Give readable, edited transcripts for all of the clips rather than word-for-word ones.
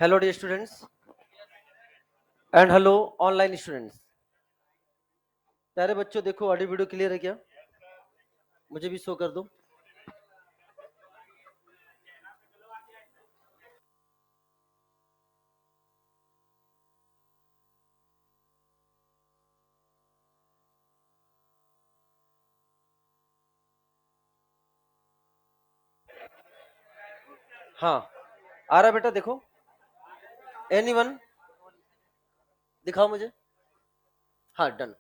Hello dear students and hello online students. प्यारे बच्चों, देखो ऑडियो वीडियो क्लियर है क्या? मुझे भी शो कर दो। हाँ, आ रहा है बेटा, देखो। एनीवन दिखाओ मुझे। हाँ, डन।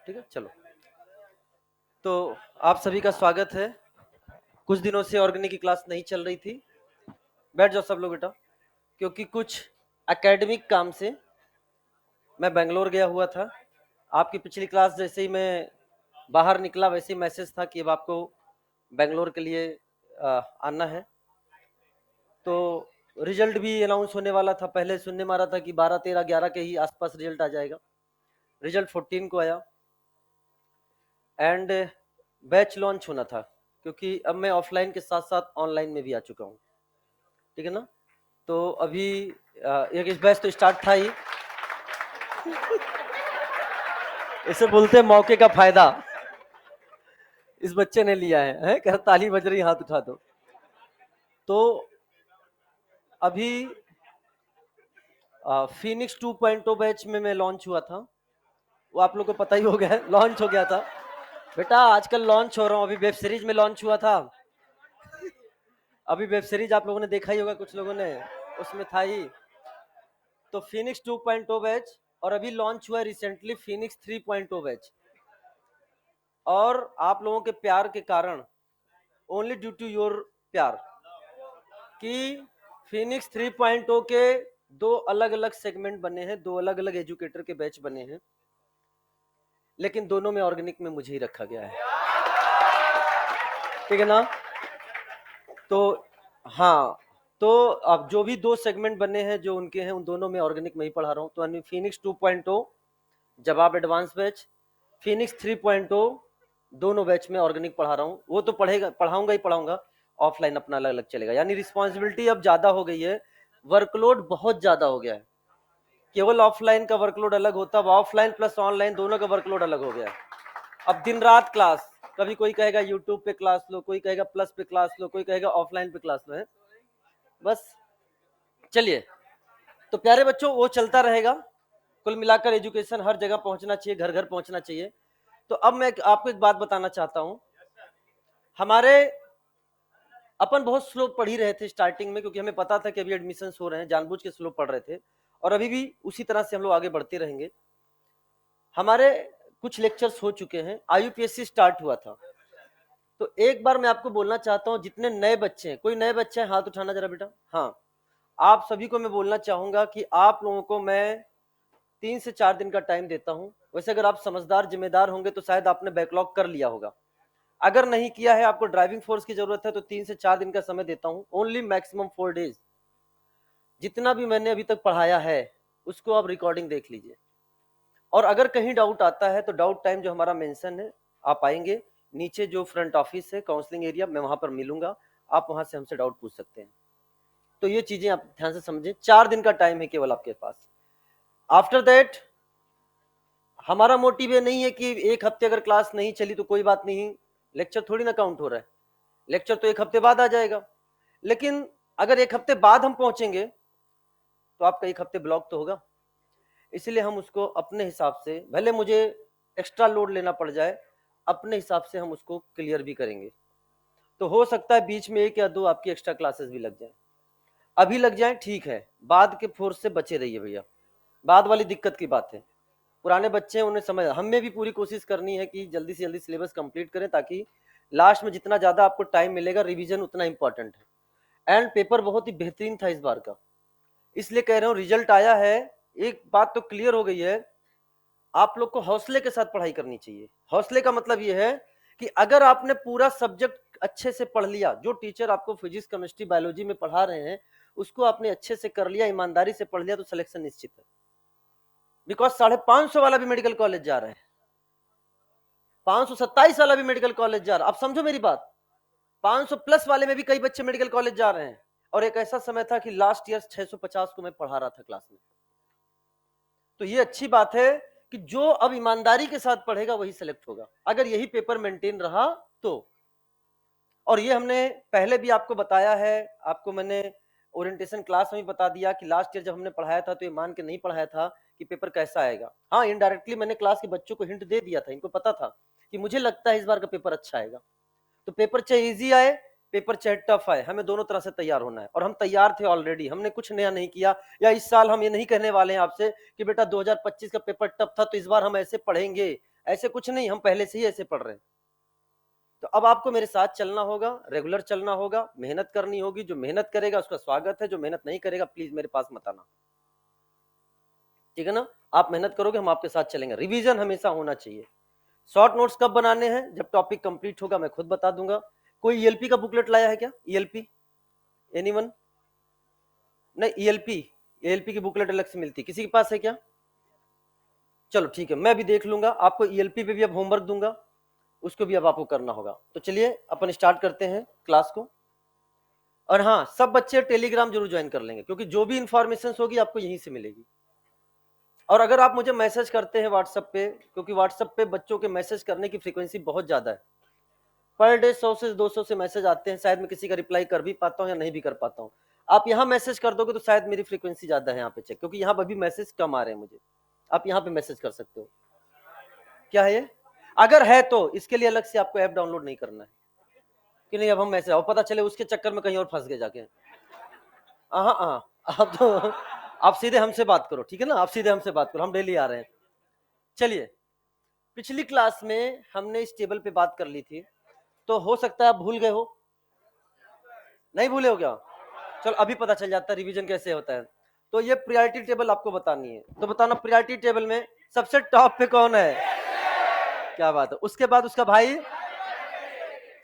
ठीक है, चलो। तो आप सभी का स्वागत है। कुछ दिनों से ऑर्गेनिक की क्लास नहीं चल रही थी। बैठ जाओ सब लोग बेटा, क्योंकि कुछ एकेडमिक काम से मैं बेंगलोर गया हुआ था। आपकी पिछली क्लास जैसे ही मैं बाहर निकला वैसे ही मैसेज था कि अब आपको बेंगलोर के लिए आना है। तो रिजल्ट भी अनाउंस होने वाला था। पहले सुनने में आ रहा था कि 12, 13, 11 के ही आसपास रिजल्ट आ जाएगा। रिजल्ट 14 को आया एंड बैच लॉन्च होना था, क्योंकि अब मैं ऑफलाइन के साथ साथ ऑनलाइन में भी आ चुका हूँ। ठीक है ना? तो अभी एक इस बैच तो स्टार्ट था ही। इसे बोलते हैं मौके का फायदा। इस बच्चे ने लिया है, कह ताली बज रही, हाथ उठा दो। तो अभी फिनिक्स 2.0 बैच में मैं लॉन्च हुआ था। वो आप लोग को पता ही हो गया है, लॉन्च हो गया था बेटा। आजकल लॉन्च हो रहा हूँ। अभी वेब सीरीज में लॉन्च हुआ था। अभी वेब सीरीज आप लोगों ने देखा ही होगा, कुछ लोगों ने, उसमें था ही। तो फिनिक्स 2.0 बैच, और अभी लॉन्च हुआ है रिसेंटली फिनिक्स 3.0 बैच। और आप लोगों के प्यार के कारण, ओनली ड्यू टू योर प्यार, कि फिनिक्स 3.0 के दो अलग अलग सेगमेंट बने हैं, दो अलग अलग एजुकेटर के बैच बने हैं, लेकिन दोनों में ऑर्गेनिक में मुझे ही रखा गया है। ठीक है ना? तो हाँ, तो अब जो भी दो सेगमेंट बने हैं जो उनके हैं, उन दोनों में ऑर्गेनिक में ही पढ़ा रहा हूँ। तो फिनिक्स 2.0 जवाब एडवांस बैच, फिनिक्स 3.0 दोनों बैच में ऑर्गेनिक पढ़ा रहा हूँ। वो तो पढ़ाऊंगा ही पढ़ाऊंगा। ऑफलाइन अपना अलग अलग चलेगा। यानी रिस्पॉन्सिबिलिटी अब ज्यादा हो गई है, वर्कलोड बहुत ज्यादा हो गया है। केवल ऑफलाइन का वर्कलोड अलग होता, अब ऑफलाइन प्लस ऑनलाइन दोनों का वर्कलोड अलग हो गया है। अब दिन रात क्लास, कभी कोई कहेगा यूट्यूब पे क्लास लो, कोई कहेगा प्लस पे क्लास लो, कोई कहेगा ऑफलाइन पे क्लास लो, है बस। चलिए, तो प्यारे बच्चों, वो चलता रहेगा। कुल मिलाकर एजुकेशन हर जगह पहुंचना चाहिए, घर घर पहुंचना चाहिए। तो अब मैं आपको एक बात बताना चाहता हूं। हमारे अपन बहुत स्लो पढ़ ही रहे थे स्टार्टिंग में, क्योंकि हमें पता था कि अभी एडमिशन हो रहे हैं, जानबूझ के स्लो पढ़ रहे थे, और अभी भी उसी तरह से हम लोग आगे बढ़ते रहेंगे। हमारे कुछ लेक्चर्स हो चुके हैं, IUPAC स्टार्ट हुआ था। तो एक बार मैं आपको बोलना चाहता हूं, जितने नए बच्चे हैं, कोई नए बच्चे हैं हाथ उठाना जरा बेटा। हाँ, आप सभी को मैं बोलना चाहूंगा कि आप लोगों को मैं 3 से 4 दिन का टाइम देता हूं। वैसे अगर आप समझदार जिम्मेदार होंगे तो शायद आपने बैकलॉग कर लिया होगा। अगर नहीं किया है, आपको ड्राइविंग फोर्स की जरूरत है, तो 3 से 4 दिन का समय देता हूं, ओनली मैक्सिमम 4 डेज। जितना भी मैंने अभी तक पढ़ाया है उसको आप रिकॉर्डिंग देख लीजिए। और अगर कहीं डाउट आता है तो डाउट टाइम जो हमारा मेंशन है, आप आएंगे नीचे, जो फ्रंट ऑफिस है काउंसलिंग एरिया, मैं वहां पर मिलूंगा, आप वहां से हमसे डाउट पूछ सकते हैं। तो ये चीजें आप ध्यान से समझें। 4 दिन का टाइम है केवल आपके पास। आफ्टर दैट हमारा मोटिव ये नहीं है कि एक हफ्ते अगर क्लास नहीं चली तो कोई बात नहीं, लेक्चर थोड़ी ना काउंट हो रहा है। लेक्चर तो एक हफ्ते बाद आ जाएगा। लेकिन अगर एक हफ्ते बाद हम पहुंचेंगे तो आपका एक हफ्ते ब्लॉक तो होगा। इसलिए हम उसको अपने हिसाब से, भले मुझे एक्स्ट्रा लोड लेना पड़ जाए, अपने हिसाब से हम उसको क्लियर भी करेंगे। तो हो सकता है बीच में 1 या 2 आपकी एक्स्ट्रा क्लासेस भी लग जाए। अभी लग जाए ठीक है, बाद के फोर्स से बचे रहिए भैया। बाद वाली दिक्कत की बात है। पुराने बच्चे हैं, उन्हें समझ, हमें भी पूरी कोशिश करनी है कि जल्दी से जल्दी सिलेबस कंप्लीट करें, ताकि लास्ट में जितना ज्यादा आपको टाइम मिलेगा, रिवीजन उतना इंपॉर्टेंट है। एंड पेपर बहुत ही बेहतरीन था इस बार का, इसलिए कह रहा हूँ। रिजल्ट आया है, एक बात तो क्लियर हो गई है, आप लोग को हौसले के साथ पढ़ाई करनी चाहिए। हौसले का मतलब यह है कि अगर आपने पूरा सब्जेक्ट अच्छे से पढ़ लिया, जो टीचर आपको फिजिक्स, केमिस्ट्री, बायोलॉजी में पढ़ा रहे हैं उसको आपने अच्छे से कर लिया, ईमानदारी से पढ़ लिया, तो सिलेक्शन निश्चित है। बिकॉज 550 वाला भी मेडिकल कॉलेज जा रहे हैं, 527 वाला भी मेडिकल कॉलेज जा रहा है। अब समझो मेरी बात, 500 प्लस वाले में भी कई बच्चे मेडिकल कॉलेज जा रहे हैं। और एक ऐसा समय था कि लास्ट ईयर 650 को मैं पढ़ा रहा था क्लास में। तो ये अच्छी बात है कि जो अब ईमानदारी के साथ पढ़ेगा वही सिलेक्ट होगा, अगर यही पेपर मेंटेन रहा तो। और ये हमने पहले भी आपको बताया है, आपको मैंने ओरिएंटेशन क्लास में भी बता दिया कि लास्ट ईयर जब हमने पढ़ाया था तो ये मान के नहीं पढ़ाया था कि पेपर कैसा आएगा। हाँ, इनडायरेक्टली मैंने क्लास के बच्चों को हिंट दे दिया था, इनको पता था कि मुझे लगता है इस बार का पेपर अच्छा आएगा। तो पेपर चाहे इजी आए, पेपर चाहे टफ आए, हमें दोनों तरह से तैयार होना है। और हम तैयार थे ऑलरेडी, हमने कुछ नया नहीं किया। या इस साल हम ये नहीं कहने वाले हैं आपसे कि बेटा 2025 का पेपर टफ था तो इस बार हम ऐसे पढ़ेंगे, ऐसे कुछ नहीं, हम पहले से ही ऐसे पढ़ रहे हैं। तो अब आपको मेरे साथ चलना होगा, रेगुलर चलना होगा, मेहनत करनी होगी। जो मेहनत करेगा उसका स्वागत है, जो मेहनत नहीं करेगा प्लीज मेरे पास मत आना, ठीक है ना। आप मेहनत करोगे, हम आपके साथ चलेंगे। रिवीजन हमेशा होना चाहिए। शॉर्ट नोट्स कब बनाने हैं? जब टॉपिक कंप्लीट होगा, मैं खुद बता दूंगा। कोई ईएलपी का बुकलेट लाया है क्या? ELP anyone? नहीं, ईएलपी की बुकलेट अलग से मिलती, किसी के पास है क्या? चलो ठीक है, मैं भी देख लूंगा। आपको ईएलपी पे भी अब होमवर्क दूंगा, उसको भी अब आपको करना होगा। तो चलिए अपन स्टार्ट करते हैं क्लास को। और हाँ, सब बच्चे टेलीग्राम जरूर ज्वाइन कर लेंगे, क्योंकि जो भी इंफॉर्मेशन होगी आपको यहीं से मिलेगी। और अगर आप मुझे मैसेज करते हैं व्हाट्सएप पे, क्योंकि व्हाट्सएप पे बच्चों के मैसेज करने की फ्रीक्वेंसी बहुत ज्यादा है, पर डे 100 से 200 से मैसेज आते हैं, शायद मैं किसी का रिप्लाई कर भी पाता हूँ या नहीं भी कर पाता हूँ। आप यहाँ मैसेज कर दोगे तो शायद मेरी फ्रीक्वेंसी ज्यादा है यहाँ पे चेक, क्योंकि यहाँ पर भी मैसेज कम आ रहे हैं मुझे। आप यहाँ पे मैसेज कर सकते हो। क्या है ये? अगर है तो इसके लिए अलग से आपको ऐप डाउनलोड नहीं करना है कि नहीं अब हम मैसेज और पता चले उसके चक्कर में कहीं और फंस गए जाके। हाँ हाँ, आप तो आप सीधे हमसे बात करो, ठीक है ना, आप सीधे हमसे बात करो, हम डेली आ रहे हैं। चलिए, पिछली क्लास में हमने इस टेबल पे बात कर ली थी, तो हो सकता है आप भूल गए हो। नहीं भूले हो क्या? चलो अभी पता चल जाता है रिवीजन कैसे होता है। तो ये प्रायोरिटी टेबल आपको बतानी है, तो बताना प्रायोरिटी टेबल में सबसे टॉप पे कौन है? क्या बात है। उसके बाद उसका भाई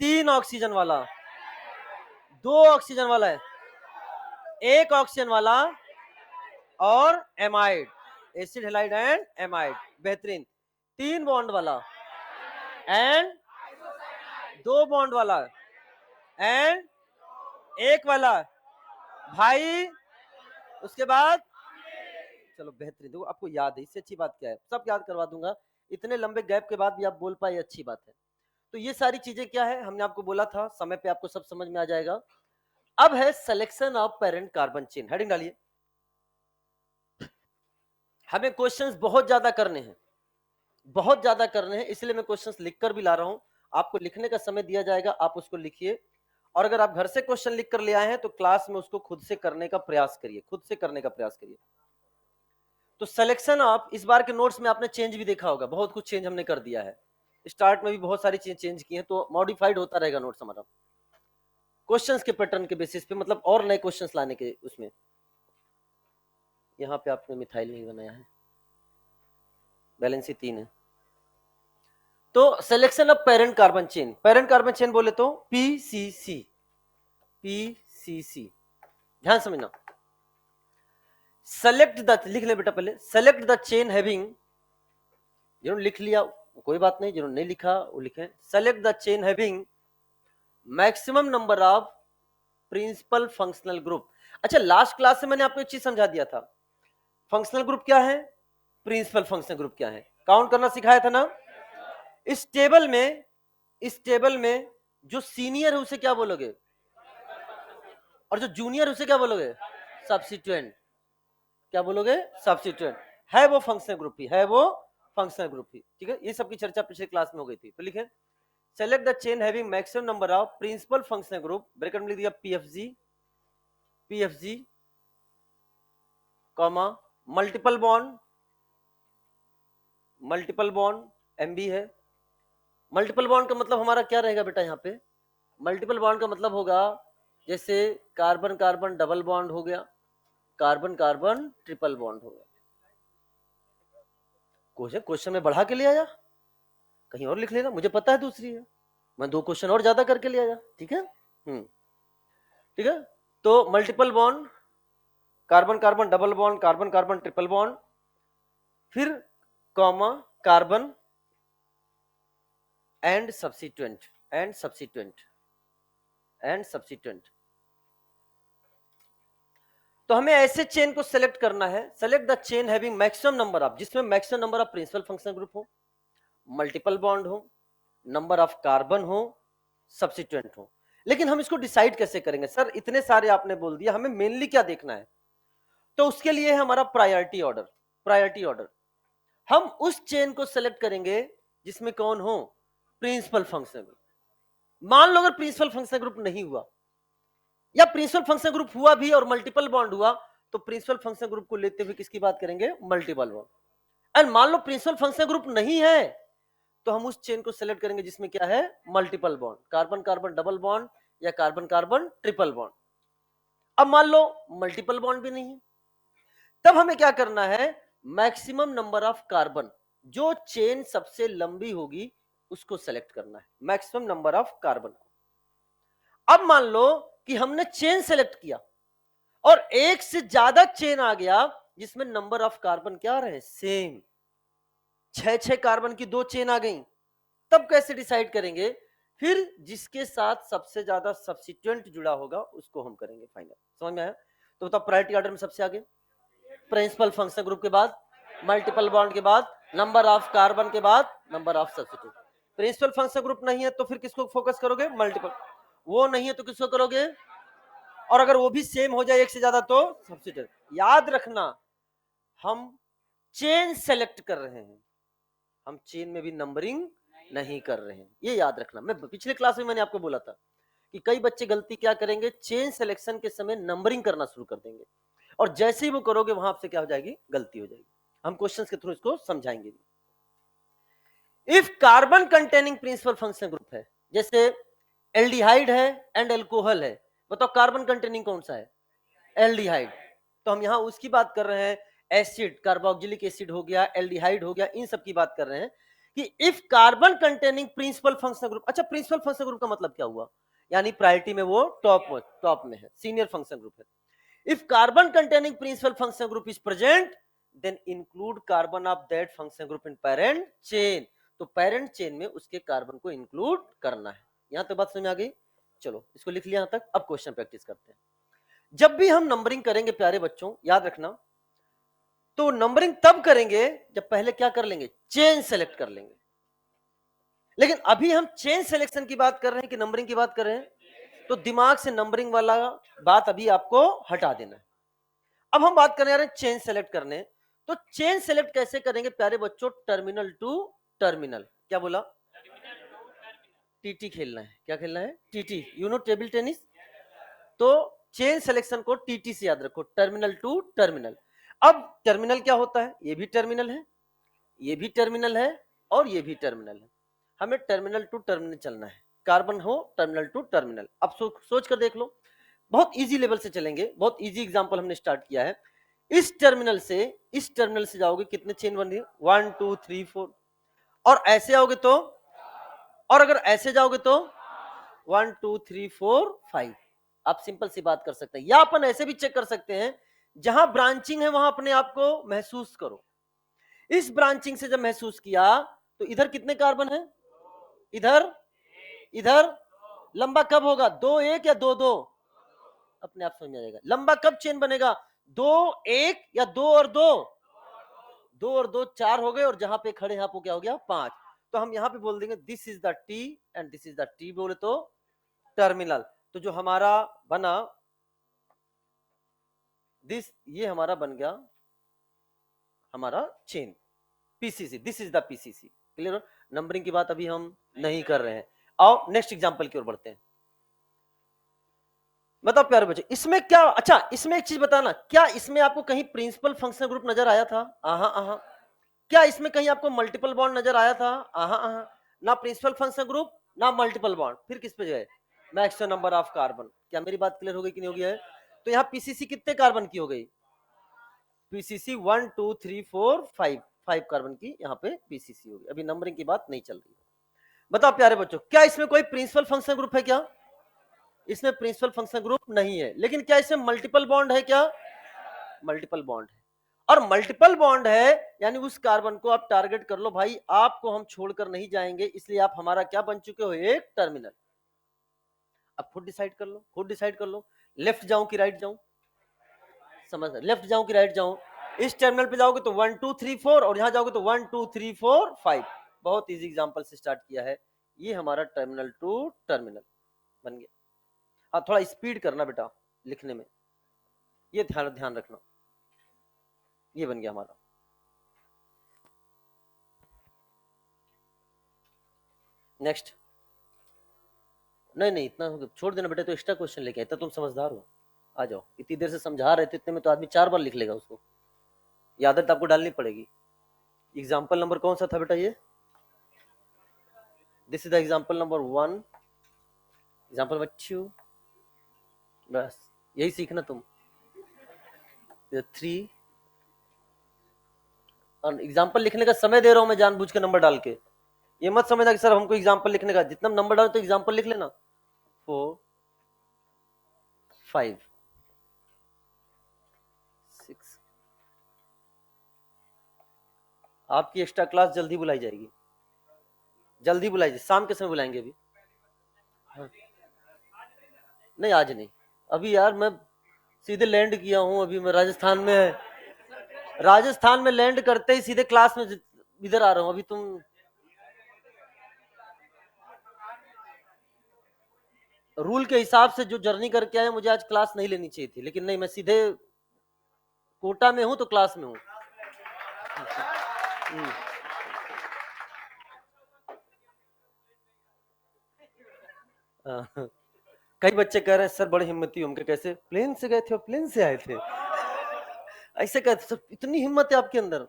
3 ऑक्सीजन वाला, 2 ऑक्सीजन वाला है, 1 ऑक्सीजन वाला और amide, acid halide and amide, बेहतरीन। 3 बॉन्ड वाला एंड 2 बॉन्ड वाला एंड 1 वाला भाई। उसके बाद चलो बेहतरीन, देखो आपको याद है, इससे अच्छी बात क्या है, सब याद करवा दूंगा। इतने लंबे गैप के बाद भी आप बोल पाए, अच्छी बात है। तो ये सारी चीजें क्या है, हमने आपको बोला था समय पे आपको सब समझ में आ जाएगा। अब है selection of parent carbon chain, heading डालिए। हमें क्वेश्चंस बहुत ज्यादा करने हैं, बहुत ज्यादा करने हैं, इसलिए मैं क्वेश्चंस लिखकर भी ला रहा हूं। आपको लिखने का समय दिया जाएगा, आप उसको लिखिए। और अगर आप घर से क्वेश्चन लिख कर ले आए हैं तो क्लास में उसको खुद से करने का प्रयास करिए, खुद से करने का प्रयास करिए। तो सिलेक्शन ऑफ, इस बार के नोट्स में आपने चेंज भी देखा होगा, बहुत कुछ चेंज हमने कर दिया है। स्टार्ट में भी बहुत सारी चीजें चेंज की हैं, तो मॉडिफाइड होता रहेगा नोट्स हमारा क्वेश्चंस के पैटर्न के बेसिस पे, मतलब और नए क्वेश्चंस लाने के उसमें। यहाँ पे आपने मिथाइल नहीं बनाया है, बैलेंसी 3 है। तो selection of parent carbon chain, parent carbon chain बोले तो पीसीसी, पीसीसी, ध्यान समझना। सेलेक्ट द, लिख ले बेटा पहले, सेलेक्ट द चेन हैविंग, जिन्होंने लिख लिया कोई बात नहीं, जिन्होंने नहीं लिखा वो लिखें। Select the chain having maximum number of principal functional group. अच्छा, लास्ट क्लास से मैंने आपको एक चीज समझा दिया था, फंक्शनल ग्रुप क्या है, प्रिंसिपल फंक्शनल ग्रुप क्या है, काउंट करना सिखाया था ना। इस टेबल में, इस टेबल में जो सीनियर है उसे क्या बोलोगे, और जो जूनियर है उसे क्या बोलोगे, सब्स्टिट्यूएंट। क्या बोलोगे, सब्स्टिट्यूएंट। है वो फंक्शनल ग्रुप ही, है वो फंक्शनल ग्रुप ही, ठीक है। ये सब की चर्चा पिछले क्लास में हो गई थी। तो लिखे select the chain having maximum number of principal functional group, bracket में लिख दिया PFG, PFG comma multiple bond, multiple bond MB है। मल्टीपल बॉन्ड का मतलब हमारा क्या रहेगा बेटा, यहाँ पे मल्टीपल बॉन्ड का मतलब होगा जैसे कार्बन कार्बन डबल बॉन्ड हो गया, कार्बन कार्बन ट्रिपल बॉन्ड हो गया। क्वेश्चन में बढ़ा के ले आया, कहीं और लिख लेना, मुझे पता है दूसरी है, मैं 2 क्वेश्चन और ज्यादा करके ले आया, ठीक है। ठीक है, तो multiple bond, carbon carbon double bond, carbon carbon triple bond, फिर comma carbon and substituent, and substituent, and substituent. तो हमें ऐसे चेन को सेलेक्ट करना है, select the chain having maximum number of, जिसमें maximum number of principal functional group हो, multiple bond हो, नंबर ऑफ कार्बन हो, सब्स्टिट्यूएंट हो। लेकिन हम इसको डिसाइड कैसे करेंगे सर, इतने सारे आपने बोल दिया, हमें मेनली क्या देखना है? तो उसके लिए हमारा प्रायोरिटी ऑर्डर। प्रायोरिटी ऑर्डर हम उस चेन को सेलेक्ट करेंगे जिसमें कौन हो? Principal function group. मान लो अगर प्रिंसिपल फंक्शन ग्रुप नहीं हुआ, या प्रिंसिपल फंक्शन ग्रुप हुआ भी और मल्टीपल बॉन्ड हुआ, तो प्रिंसिपल फंक्शन ग्रुप को लेते हुए किसकी बात करेंगे? Multiple bond. एंड मान लो प्रिंसिपल फंक्शन ग्रुप नहीं है, तो हम उस चेन को सेलेक्ट करेंगे जिसमें क्या है? Multiple bond, carbon carbon double bond या कार्बन कार्बन ट्रिपल बॉन्ड। अब मान लो मल्टीपल बॉन्ड भी नहीं है, तब हमें क्या करना है? मैक्सिमम नंबर ऑफ कार्बन, जो चेन सबसे लंबी होगी उसको सेलेक्ट करना है, मैक्सिमम नंबर ऑफ कार्बन को। अब मान लो कि हमने चेन सेलेक्ट किया और एक से ज्यादा चेन आ गया जिसमें नंबर ऑफ कार्बन क्या रहे? सेम। 6 कार्बन की 2 चेन आ गई, तब कैसे डिसाइड करेंगे? फिर जिसके साथ सबसे ज्यादा सब्स्टिट्यूएंट जुड़ा होगा उसको हम करेंगे फाइनल। समझ में आया? तो बताओ प्रायोरिटी ऑर्डर में सबसे आगे प्रिंसिपल फंक्शन ग्रुप के बाद मल्टीपल बॉन्ड के बाद नंबर ऑफ कार्बन के बाद number of substituent. Principal function group नहीं है तो फिर किसको फोकस करोगे? मल्टीपल। वो नहीं है तो किसको करोगे? और अगर वो भी सेम हो जाए एक से ज्यादा तो सब्स्टिट्यूएंट। याद रखना, हम चेन सेलेक्ट कर रहे हैं, हम चेन में भी नंबरिंग नहीं कर रहे हैं, ये याद रखना। मैं पिछले क्लास में मैंने आपको बोला था कि कई बच्चे गलती क्या करेंगे? चेन सिलेक्शन के समय नंबरिंग करना शुरू कर देंगे, और जैसे ही वो करोगे वहां आपसे क्या हो जाएगी? गलती हो जाएगी। हम क्वेश्चंस के थ्रू इसको समझाएंगे। If carbon containing principal function group है, जैसे एल्डिहाइड है एंड एल्कोहल है, बताओ कार्बन कंटेनिंग कौन सा है? एल्डिहाइड। तो हम यहां उसकी बात कर रहे हैं, एसिड कार्बोक्सिलिक एसिड हो गया, एल्डिहाइड हो गया, इन सब की बात कर रहे हैं कि if carbon containing principal function group. अच्छा, प्रिंसिपल फंक्शन ग्रुप का मतलब क्या हुआ? यानी प्रायोरिटी में वो टॉप में है, सीनियर फंक्शन ग्रुप है। If carbon containing principal function group is present, then include carbon of that function group in parent chain. तो पेरेंट चेन में उसके कार्बन को इंक्लूड करना है। यहां तो बात समझ में आ गई? चलो इसको लिख लिया यहां तक। अब क्वेश्चन प्रैक्टिस करते हैं। जब भी हम नंबरिंग करेंगे प्यारे बच्चों, याद रखना, तो नंबरिंग तब करेंगे जब पहले क्या कर लेंगे? चेन सेलेक्ट कर लेंगे। लेकिन अभी हम चेन सिलेक्शन की बात कर रहे हैं कि नंबरिंग की बात कर रहे हैं? तो दिमाग से नंबरिंग वाला बात अभी आपको हटा देना है। अब हम बात करने जा रहे हैं चेन सेलेक्ट करने। तो चेन सेलेक्ट कैसे करेंगे प्यारे बच्चों? Terminal to terminal. क्या बोला? टीटी खेलना है। क्या खेलना है? TT. You know table tennis? तो चेन सिलेक्शन को टीटी से याद रखो, टर्मिनल टू टर्मिनल। अब टर्मिनल क्या होता है? ये भी टर्मिनल है, ये भी टर्मिनल है, और ये भी टर्मिनल है। हमें टर्मिनल टू टर्मिनल चलना है, कार्बन हो टर्मिनल टू टर्मिनल। अब सोच कर देख लो, बहुत इजी लेवल से चलेंगे, बहुत इजी एग्जांपल हमने स्टार्ट किया है। इस टर्मिनल से जाओगे, कितने चेन बन रही है? 1 2 3 4। और ऐसे आओगे तो, और अगर ऐसे जाओगे तो 1 2 3 4 5। आप सिंपल सी बात कर सकते हैं, या अपन ऐसे भी चेक कर सकते हैं, जहां ब्रांचिंग है वहां अपने आप को महसूस करो। इस ब्रांचिंग से जब महसूस किया तो इधर कितने कार्बन है? इधर, इधर लंबा कब होगा? 2 1 या 2 2? अपने आप समझ में आ जाएगा। लंबा कब चेन बनेगा? 2 1 या 2 और 2? 2 और 2 4 हो गए, और जहां पे खड़े हैं आप वो क्या हो गया? 5। तो हम यहां पे बोल देंगे this is the T and this is the T, बोले तो टर्मिनल। तो जो हमारा बना दिस, ये हमारा बन गया हमारा chain PCC. This is the PCC. Clear? Numbering की बात अभी हम नहीं कर रहे हैं। आओ नेक्स्ट एग्जांपल की ओर बढ़ते हैं। बताओ प्यारे बच्चे, इसमें क्या? अच्छा, इसमें एक चीज बताना, क्या इसमें आपको कहीं प्रिंसिपल फंक्शन ग्रुप नजर आया था? आहा आहा। क्या इसमें कहीं आपको मल्टीपल बॉन्ड नजर आया था? आहा आहा। ना प्रिंसिपल फंक्शन ग्रुप, ना मल्टीपल बॉन्ड, फिर किस पे गए? Maximum number of carbon. क्या मेरी बात क्लियर हो गई कि नहीं हो गई है? तो यहाँ पीसीसी कितने कार्बन की हो गई? पीसीसी 1 2 3 4 5, 5 कार्बन की यहाँ पे पीसीसी हो गई। अभी नंबरिंग की बात नहीं चल रही। बताओ प्यारे बच्चों, क्या इसमें कोई प्रिंसिपल फंक्शन ग्रुप है? क्या इसमें प्रिंसिपल फंक्शन ग्रुप नहीं है, लेकिन क्या इसमें मल्टीपल बॉन्ड है? क्या मल्टीपल बॉन्ड है? और मल्टीपल बॉन्ड है यानी उस कार्बन को आप टारगेट कर लो भाई, आपको हम छोड़कर नहीं जाएंगे, इसलिए आप हमारा क्या बन चुके हो? एक टर्मिनल। अब खुद डिसाइड कर लो, खुद डिसाइड कर लो, लेफ्ट जाऊं कि राइट जाऊं? समझ, लेफ्ट जाऊं कि राइट जाऊं? इस टर्मिनल पे जाओगे तो 1 2 3 4 और यहां जाओगे तो 1 2 3 4 5। बहुत इजी एग्जांपल से स्टार्ट किया है। ये हमारा टर्मिनल टू टर्मिनल बन गया। हाँ, थोड़ा स्पीड करना बेटा लिखने में, ये ध्यान ध्यान रखना। ये बन गया हमारा। नेक्स्ट। नहीं नहीं, इतना छोड़ देना बेटा, तो एक्स्ट्रा क्वेश्चन लेके आए, तुम समझदार हो। आ जाओ, इतनी देर से समझा रहे थे, इतने में तो आदमी 4 बार लिख लेगा उसको। ये आदत आपको डालनी पड़ेगी। एग्जाम्पल नंबर कौन सा था बेटा? ये this is the example number 1, example number 2, बस यही सीखना तुम। 3, और एग्जाम्पल लिखने का समय दे रहा हूं मैं जानबूझ के नंबर डाल के। ये मत समझना कि सर हमको एग्जाम्पल लिखने का, जितना नंबर डालो तो एग्जाम्पल लिख लेना। 4 5 6। आपकी एक्स्ट्रा क्लास जल्दी बुलाई जाएगी, जल्दी बुलाई जाएगी, शाम के समय बुलाएंगे अभी। हाँ। नहीं आज नहीं, अभी यार मैं सीधे लैंड किया हूँ, अभी मैं राजस्थान में है, राजस्थान में लैंड करते ही सीधे क्लास में इधर आ रहा हूँ। अभी तुम रूल के हिसाब से जो जर्नी करके आए, मुझे आज क्लास नहीं लेनी चाहिए थी, लेकिन नहीं, मैं सीधे कोटा में हूँ तो क्लास में हूँ। कई बच्चे कह रहे हैं सर बड़े हिम्मती हो, उनके कैसे प्लेन से गए थे और प्लेन से आए थे, ऐसे कहते सर इतनी हिम्मत है आपके अंदर।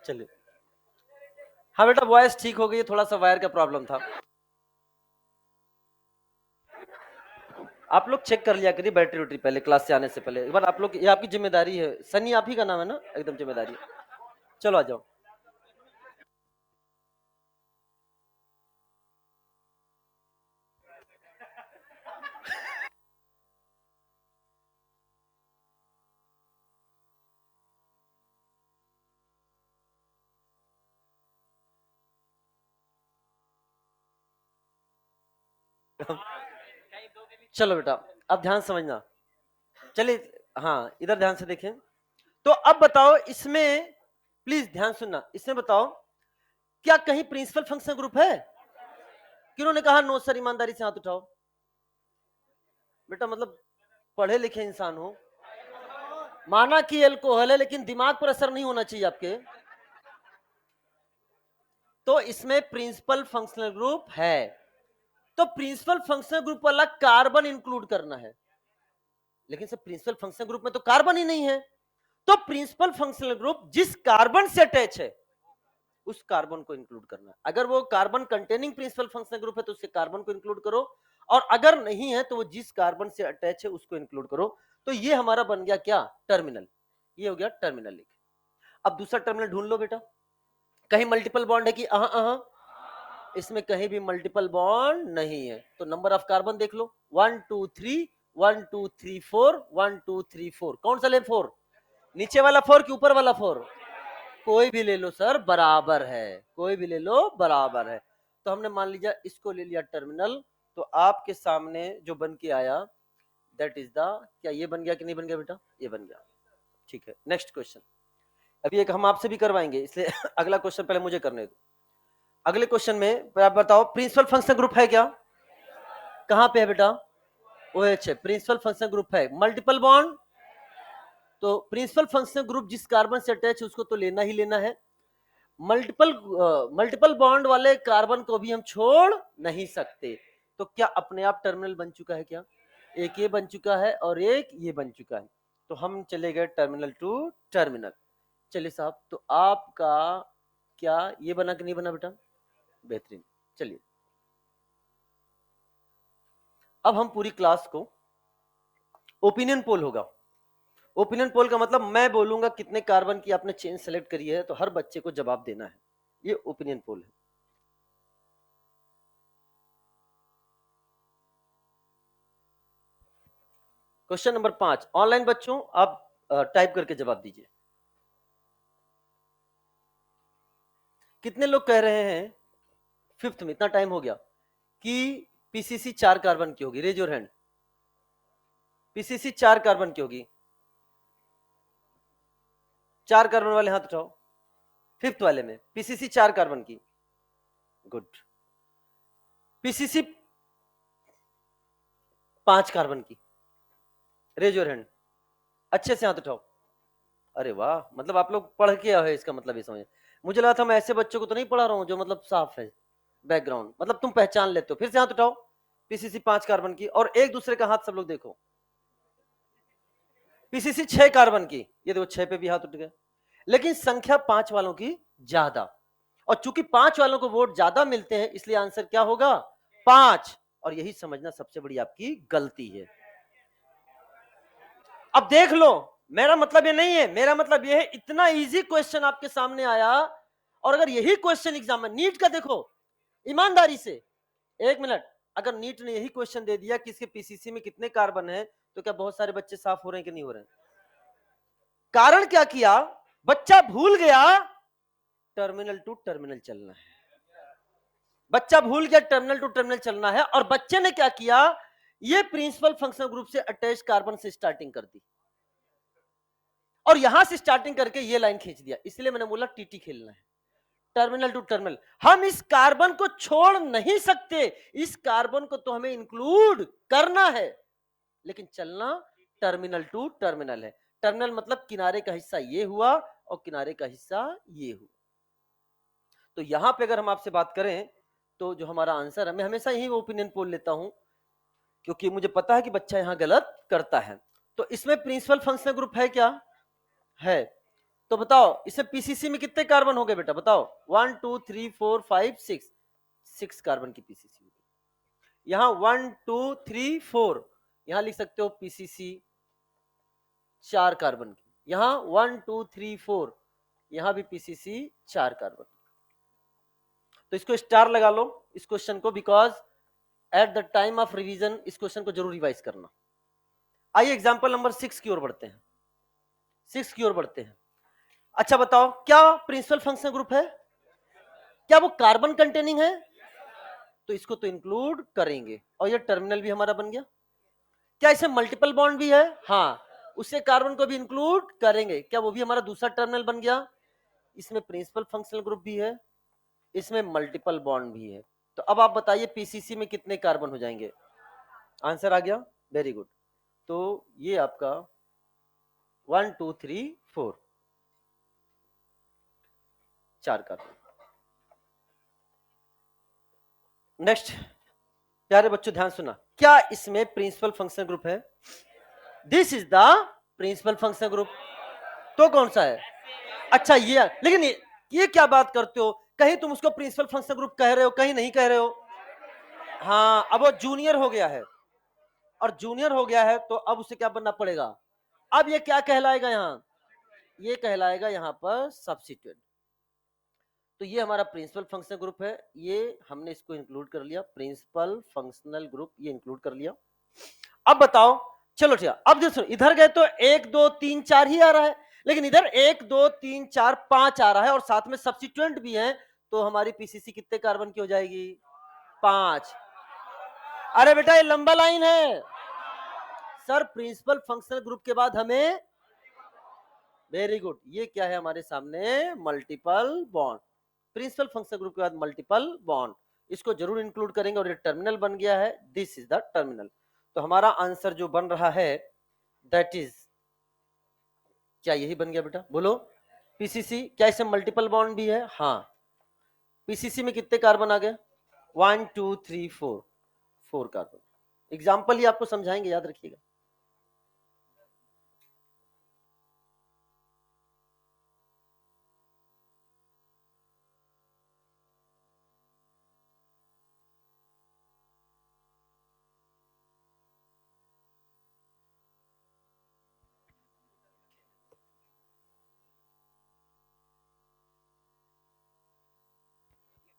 चलिए, हाँ बेटा वॉइस ठीक हो गई, थोड़ा सा वायर का प्रॉब्लम था। आप लोग चेक कर लिया करिए बैटरी वैटरी पहले, क्लास से आने से पहले एक बार आप लोग, ये आपकी जिम्मेदारी है। सनी आप ही का नाम है ना? एकदम जिम्मेदारी है। चलो आ जाओ। चलो बेटा अब ध्यान समझना। चलिए, हाँ इधर ध्यान से देखें। तो अब बताओ इसमें, प्लीज ध्यान सुनना, इसमें बताओ क्या कहीं प्रिंसिपल फंक्शनल ग्रुप है? किन्होंने कहा नो सर? ईमानदारी से हाथ उठाओ बेटा, मतलब पढ़े लिखे इंसान हो। माना कि एल्कोहल है, लेकिन दिमाग पर असर नहीं होना चाहिए आपके। तो इसमें प्रिंसिपल फंक्शनल ग्रुप है, तो प्रिंसिपल फंक्शनल ग्रुप वाला कार्बन इंक्लूड करना है। लेकिन सर प्रिंसिपल फंक्शनल ग्रुप में तो कार्बन ही नहीं है। तो प्रिंसिपल फंक्शनल ग्रुप जिस कार्बन से अटैच है उस कार्बन को इंक्लूड करना है। अगर वो carbon containing principal functional group है तो उससे कार्बन को इंक्लूड करो, और अगर नहीं है तो वो जिस कार्बन से अटैच है उसको इंक्लूड करो। तो ये हमारा बन गया क्या? टर्मिनल। ये हो गया टर्मिनल लिंक। अब दूसरा टर्मिनल ढूंढ लो बेटा। कहीं मल्टीपल बॉन्ड है कि इसमें कहीं भी मल्टीपल बॉन्ड नहीं है। तो नंबर ऑफ कार्बन देख लो, 1 2 3 1 2 3 4 1 2 3 4। कौन सा ले? 4। नीचे वाला 4 कि ऊपर वाला 4? कोई भी ले लो सर, बराबर है। कोई भी ले लो, बराबर है। तो हमने मान लीजिए इसको ले लिया टर्मिनल। तो आपके सामने जो बन के आया दैट इज द, क्या ये बन गया कि नहीं बन गया बेटा? ये बन गया। ठीक है, नेक्स्ट क्वेश्चन। अभी एक हम आपसे भी करवाएंगे, इसलिए अगला क्वेश्चन पहले मुझे करने दो। अगले क्वेश्चन में आप बताओ प्रिंसिपल फंक्शनल ग्रुप है क्या? कहां पे है बेटा? OH है, प्रिंसिपल फंक्शनल ग्रुप है। मल्टीपल बॉन्ड, तो प्रिंसिपल फंक्शनल ग्रुप जिस कार्बन से अटैच है उसको तो लेना ही लेना है। मल्टीपल बॉन्ड वाले कार्बन को भी हम छोड़ नहीं सकते। तो क्या अपने आप टर्मिनल बन चुका है क्या? एक ये बन चुका है और एक ये बन चुका है। तो हम चले गए टर्मिनल टू टर्मिनल। चलिए साहब, तो आपका क्या ये बना कि नहीं बना बेटा? बेहतरीन। चलिए अब हम पूरी क्लास को, ओपिनियन पोल होगा। ओपिनियन पोल का मतलब मैं बोलूंगा कितने कार्बन की आपने चेन सेलेक्ट करी है, तो हर बच्चे को जवाब देना है। ये ओपिनियन पोल है। क्वेश्चन नंबर 5 ऑनलाइन बच्चों आप टाइप करके जवाब दीजिए। कितने लोग कह रहे हैं फिफ्थ में, इतना टाइम हो गया, कि पीसीसी 4 कार्बन की होगी? Raise your hand. PCC 4 carbon की होगी? 4 कार्बन वाले हाथ उठाओ। फिफ्थ वाले में पीसीसी 4 कार्बन की। गुड। पीसीसी 5 कार्बन की? Raise your hand. अच्छे से हाथ उठाओ। अरे वाह, मतलब आप लोग पढ़ के आए, इसका मतलब ये समझ। मुझे लगा था मैं ऐसे बच्चों को तो नहीं पढ़ा रहा हूं जो मतलब साफ है बैकग्राउंड, मतलब तुम पहचान लेते हो। फिर से हाथ उठाओ। पीसीसी 5 कार्बन की, और एक दूसरे का हाथ सब लोग देखो। पीसीसी 6 कार्बन की, ये देखो 6 पे भी हाथ उठ गए। लेकिन संख्या 5 वालों की ज्यादा, और चूंकि 5 वालों को वोट ज्यादा मिलते हैं इसलिए आंसर क्या होगा? 5। और यही समझना सबसे बड़ी आपकी गलती है। अब देख लो, मेरा मतलब ये नहीं है, मेरा मतलब ये है इतना इजी क्वेश्चन आपके सामने आया, और अगर यही क्वेश्चन एग्जाम में नीट का देखो, ईमानदारी से, एक मिनट, अगर नीट ने यही क्वेश्चन दे दिया कि इसके पीसीसी में कितने कार्बन है, तो क्या बहुत सारे बच्चे साफ हो रहे हैं कि नहीं हो रहे हैं? कारण क्या किया? बच्चा भूल गया टर्मिनल टू टर्मिनल चलना है। बच्चा भूल गया टर्मिनल टू टर्मिनल चलना है, और बच्चे ने क्या किया? ये प्रिंसिपल फंक्शनल ग्रुप से अटैच कार्बन से स्टार्टिंग कर दी, और यहां से स्टार्टिंग करके ये लाइन खींच दिया। इसलिए मैंने बोला टीटी खेलना है, टर्मिनल टू टर्मिनल। हम इस कार्बन को छोड़ नहीं सकते, इस कार्बन को तो हमें इंक्लूड करना है, लेकिन चलना टर्मिनल टू टर्मिनल है। टर्मिनल मतलब किनारे का हिस्सा ये हुआ और किनारे का हिस्सा ये हुआ। तो यहां पे अगर हम आपसे बात करें तो जो हमारा आंसर है, मैं हमेशा यही ओपिनियन पोल लेता हूं क्योंकि मुझे पता है कि बच्चा यहां गलत करता है। तो इसमें प्रिंसिपल फंक्शनल ग्रुप है क्या? है। तो बताओ इसमें पीसीसी में कितने कार्बन हो गए बेटा? बताओ। 1 2 3 4 5 6, 6 कार्बन की पीसीसी। यहां 1 2 3 4, यहां लिख सकते हो पीसीसी 4 कार्बन की। यहां 1 2 3 4, यहां भी पीसीसी 4 कार्बन। तो इसको स्टार लगा लो इस क्वेश्चन को, because at the time of revision इस क्वेश्चन को जरूर रिवाइज करना। आइए एग्जांपल नंबर 6 की ओर बढ़ते हैं। 6 की ओर बढ़ते हैं। अच्छा बताओ, क्या प्रिंसिपल फंक्शनल ग्रुप है? क्या वो कार्बन कंटेनिंग है? तो इसको तो इंक्लूड करेंगे, और ये टर्मिनल भी हमारा बन गया। क्या इसमें मल्टीपल बॉन्ड भी है? हाँ, उससे कार्बन को भी इंक्लूड करेंगे। क्या वो भी हमारा दूसरा टर्मिनल बन गया? इसमें प्रिंसिपल फंक्शनल ग्रुप भी है, इसमें मल्टीपल बॉन्ड भी है। तो अब आप बताइए पीसीसी में कितने कार्बन हो जाएंगे? आंसर आ गया, वेरी गुड। तो ये आपका 1 2 3 4 4 कार्बन। नेक्स्ट प्यारे बच्चों ध्यान सुना, क्या इसमें प्रिंसिपल फंक्शन ग्रुप है? This is the principal function group. तो कौन सा है? अच्छा ये, लेकिन ये क्या बात करते हो, कहीं तुम उसको प्रिंसिपल फंक्शन ग्रुप कह रहे हो, कहीं नहीं कह रहे हो। हाँ, अब वो जूनियर हो गया है, और जूनियर हो गया है तो अब उसे क्या बनना पड़ेगा? अब ये क्या कहलाएगा यहाँ? ये कहलाएगा यहाँ पर सब्स्टिट्यूएंट। तो ये हमारा प्रिंसिपल फंक्शनल ग्रुप है, ये हमने इसको इंक्लूड कर लिया, प्रिंसिपल फंक्शनल ग्रुप ये इंक्लूड कर लिया। अब बताओ, चलो ठीक है, अब देखो इधर गए तो 1 2 3 4 ही आ रहा है, लेकिन इधर 1 2 3 4 5 आ रहा है और साथ में सब्स्टिट्यूएंट भी है, तो हमारी पीसीसी कितने कार्बन की हो जाएगी? 5। अरे बेटा ये लंबा लाइन है सर, प्रिंसिपल फंक्शनल ग्रुप के बाद हमें, वेरी गुड, ये क्या है हमारे सामने? Multiple bond. Principal functional group के बाद मल्टीपल बॉन्ड, इसको जरूर इंक्लूड करेंगे, और ये टर्मिनल बन गया है, दिस इज द टर्मिनल। तो हमारा आंसर जो बन रहा है दैट इज, क्या यही बन गया बेटा? बोलो पीसीसी। क्या इसमें मल्टीपल बॉन्ड भी है? हाँ। पीसीसी में कितने कार्बन आ गए? 1 2 3 4 4 कार्बन। एग्जाम्पल ही आपको समझाएंगे, याद रखिएगा।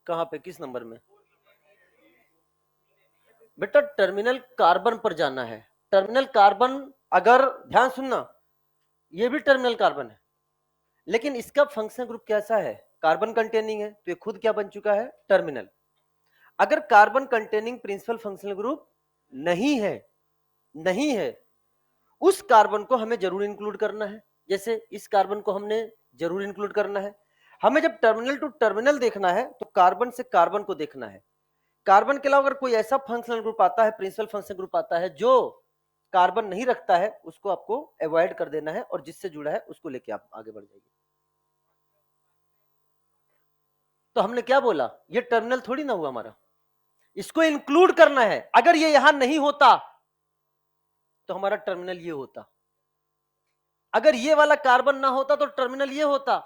कहां पे, किस नंबर में? बेटा टर्मिनल कार्बन पर जाना है। टर्मिनल कार्बन, अगर ध्यान सुनना, ये भी टर्मिनल कार्बन है, लेकिन इसका फंक्शन ग्रुप कैसा है? कार्बन कंटेनिंग है, तो ये खुद क्या बन चुका है? टर्मिनल। अगर carbon containing principal functional group नहीं है, नहीं है, उस कार्बन को हमें जरूर इंक्लूड करना है। जैसे इस कार्बन को हमने जरूर इंक्लूड करना है। हमें जब टर्मिनल टू टर्मिनल देखना है तो कार्बन से कार्बन को देखना है। कार्बन के अलावा अगर कोई ऐसा फंक्शनल ग्रुप आता है, प्रिंसिपल फंक्शनल ग्रुप आता है जो कार्बन नहीं रखता है, उसको आपको अवॉइड कर देना है, और जिससे जुड़ा है उसको लेके आप आगे बढ़ जाइए। तो हमने क्या बोला, ये टर्मिनल थोड़ी ना हुआ हमारा, इसको इंक्लूड करना है। अगर ये यहां नहीं होता तो हमारा टर्मिनल ये होता, अगर ये वाला कार्बन ना होता तो टर्मिनल ये होता,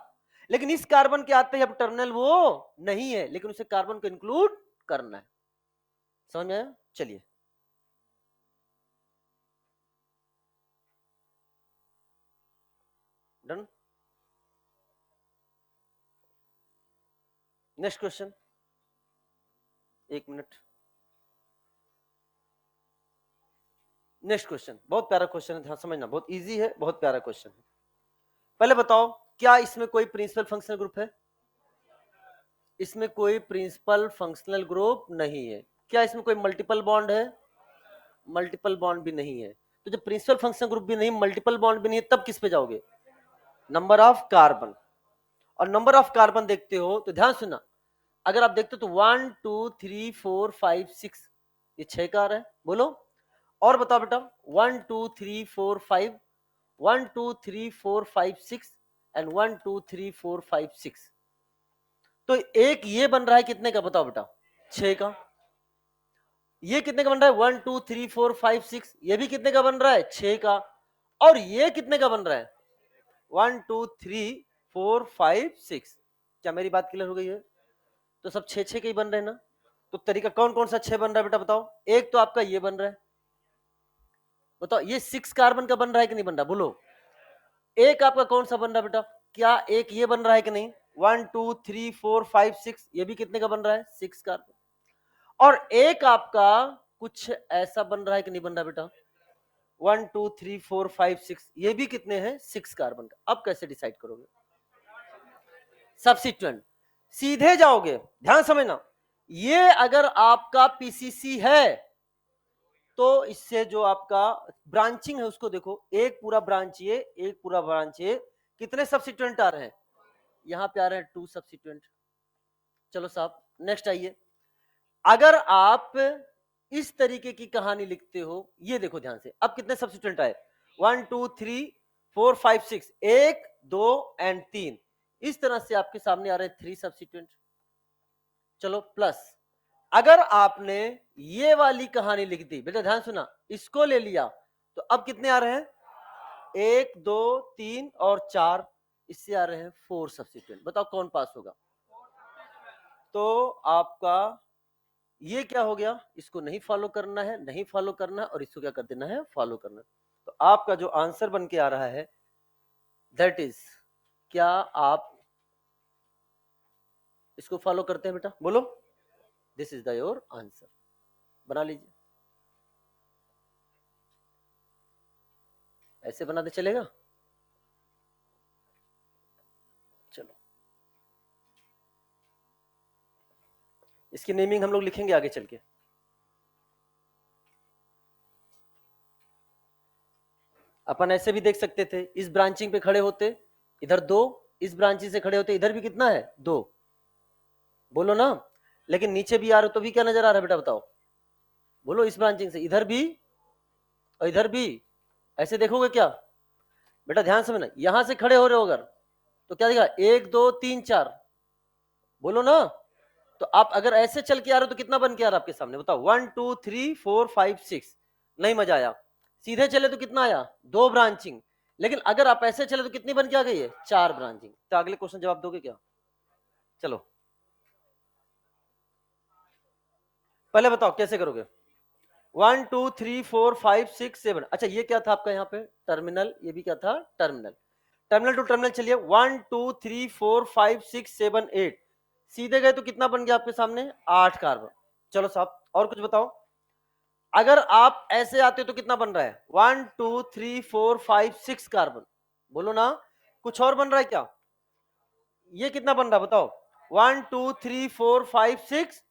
लेकिन इस कार्बन के आते ही अब टर्मिनल वो नहीं है, लेकिन उसे कार्बन को इंक्लूड करना है। समझ में आया? चलिए done. Next question, 1 minute. Next question बहुत प्यारा क्वेश्चन है, ध्यान समझना, बहुत इजी है, बहुत प्यारा क्वेश्चन है। पहले बताओ, क्या इसमें कोई प्रिंसिपल फंक्शनल ग्रुप है? इसमें कोई प्रिंसिपल फंक्शनल ग्रुप नहीं है। क्या इसमें कोई मल्टीपल बॉन्ड है? मल्टीपल बॉन्ड भी नहीं है। तो जब प्रिंसिपल फंक्शनल ग्रुप भी नहीं, मल्टीपल बॉन्ड भी नहीं है, तब किस पे जाओगे? Number of carbon. और नंबर ऑफ कार्बन देखते हो तो ध्यान सुनना, अगर आप देखते हो तो 1 2 3 4 5 6, ये 6 का आ रहा है। बोलो और बताओ बेटा, 1 2 3 4 5, 1 2 3 4 5 6 एंड 1 2 3 4 5 6। तो एक ये बन रहा है कितने का बताओ बेटा? 6 का। ये कितने का बन रहा है? 1 2 3 4 5 6, ये भी कितने का बन रहा है? 6 का। और ये कितने का बन रहा है? 1 2 3 4 5 6। क्या मेरी बात क्लियर हो गई है? तो सब 6 के ही बन रहे हैं ना। तो तरीका कौन कौन सा 6 बन रहा है बेटा बताओ? एक तो आपका ये बन रहा है, बताओ ये 6 कार्बन का बन रहा है कि नहीं बन रहा? बोलो। एक आपका कौन सा बन रहा है बेटा? क्या एक ये बन रहा है कि नहीं? 1 2 3 4 5 6, ये भी कितने का बन रहा है? 6 कार्बन। और एक आपका कुछ ऐसा बन रहा है कि नहीं बन रहा बेटा? 1 2 3 4 5 6, ये भी कितने हैं? 6 कार्बन का। अब कैसे डिसाइड करोगे? सब्स्टिट्यूएंट सीधे जाओगे, ध्यान समझना, ये अगर आपका पीसीसी है तो इससे जो आपका ब्रांचिंग है उसको देखो, एक पूरा ब्रांच ये, एक पूरा ब्रांच ये, कितने सब्स्टिट्यूएंट आ रहे हैं? यहां पे आ रहे हैं 2 सब्स्टिट्यूएंट। चलो साहब नेक्स्ट आइए। अगर आप इस तरीके की कहानी लिखते हो, ये देखो ध्यान से, अब कितने सब्स्टिट्यूएंट आए, 1 2 3 4 5 6, 1 2 एंड 3, इस तरह से आपके सामने आ रहे हैं 3 सब्स्टिट्यूएंट। चलो प्लस अगर आपने ये वाली कहानी लिख दी, बेटा ध्यान सुना, इसको ले लिया, तो अब कितने आ रहे हैं, 1 2 3 और 4, इससे आ रहे हैं 4 सब्स्टिट्यूएंट। बताओ कौन पास होगा? तो आपका ये क्या हो गया, इसको नहीं फॉलो करना है, नहीं फॉलो करना है, और इसको क्या कर देना है, फॉलो करना है। तो आपका जो आंसर बन के आ रहा है दैट इज, क्या आप इसको फॉलो करते हैं बेटा? बोलो, this is the your answer. बना लीजिए, ऐसे बना दे चलेगा? चलो इसकी नेमिंग हम लोग लिखेंगे आगे चल के। अपन ऐसे भी देख सकते थे, इस ब्रांचिंग पे खड़े होते इधर 2, इस ब्रांचिंग से खड़े होते इधर भी कितना है, 2, बोलो ना। लेकिन नीचे भी आ रहे तो भी क्या नजर आ रहा है बेटा, बताओ? बोलो, इस ब्रांचिंग से इधर भी और इधर भी, ऐसे देखोगे क्या बेटा? ध्यान समझना, यहां से खड़े हो रहे हो अगर, तो क्या दिखा, 1 2 3 4, बोलो ना। तो आप अगर ऐसे चल के आ रहे हो तो कितना बन के आ रहा है आपके सामने, बताओ? 1 2 3 4 5 6, नहीं मजा आया। सीधे चले तो कितना आया, 2 ब्रांचिंग। लेकिन अगर आप ऐसे चले तो कितनी बन के आ गई है, 4 ब्रांचिंग। तो अगले क्वेश्चन जवाब दोगे क्या? चलो पहले बताओ कैसे करोगे। 1 2 3 4 5 6 7, अच्छा ये क्या था आपका यहाँ पे, टर्मिनल, ये भी क्या था, टर्मिनल। टर्मिनल टू टर्मिनल चलिए, 1 2 3 4 5 6 7 8, सीधे गए तो कितना बन गया आपके सामने, 8 कार्बन। चलो साहब और कुछ बताओ। अगर आप ऐसे आते हो तो कितना बन रहा है, 1 2 3 4 5 6 कार्बन, बोलो ना। कुछ और बन रहा है क्या? ये कितना बन रहा है बताओ, 1 2 3 4 5 6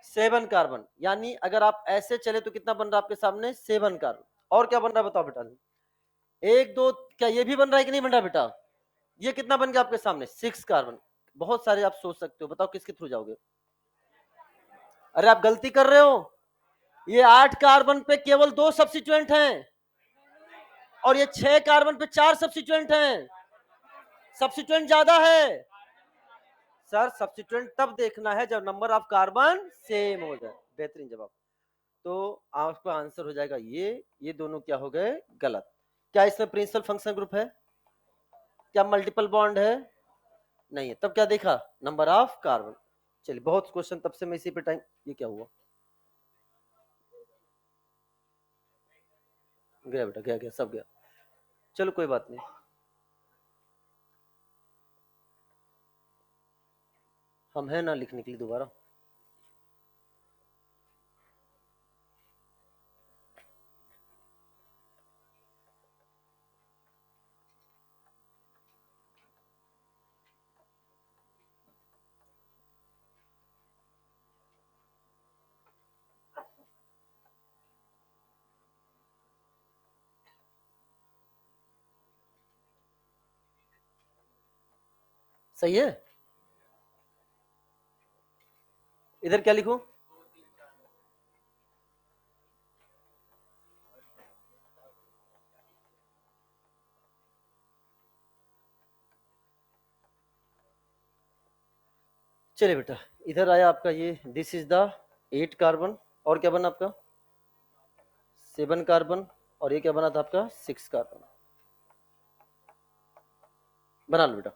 7 कार्बन। यानी अगर आप ऐसे चले तो कितना बन रहा है आपके सामने, 7 कार्बन। और क्या बन रहा है बताओ बेटा, 1 2, क्या ये भी बन रहा है कि नहीं बन रहा बेटा? ये कितना बन गया आपके सामने, 6 कार्बन। बहुत सारे आप सोच सकते हो, बताओ किसके थ्रू जाओगे? अरे आप गलती कर रहे हो, ये 8 कार्बन पे केवल 2 सब्स्टिट्यूएंट हैं, और ये 6 कार्बन पे 4 सब्स्टिट्यूएंट हैं। सब्स्टिट्यूएंट ज्यादा है सर, सब्स्टिट्यूएंट तब देखना है जब नंबर ऑफ कार्बन सेम हो जाए। बेहतरीन जवाब। तो आपका आंसर हो जाएगा ये दोनों क्या हो गए, गलत। क्या इसमें प्रिंसिपल फंक्शन ग्रुप है? क्या मल्टीपल बॉन्ड है? नहीं है। तब क्या देखा, नंबर ऑफ कार्बन। चलिए बहुत क्वेश्चन तब से मैं इसी पे टाइम, ये क्या हुआ, गया बेटा, गया गया सब गया। चलो कोई बात नहीं, हम है ना लिखने के लिए दोबारा। सही है, इधर क्या लिखूं? चलिए बेटा, इधर आया आपका ये, दिस इज द 8 कार्बन, और क्या बना आपका 7 कार्बन, और ये क्या बना था आपका 6 कार्बन। बना लो बेटा,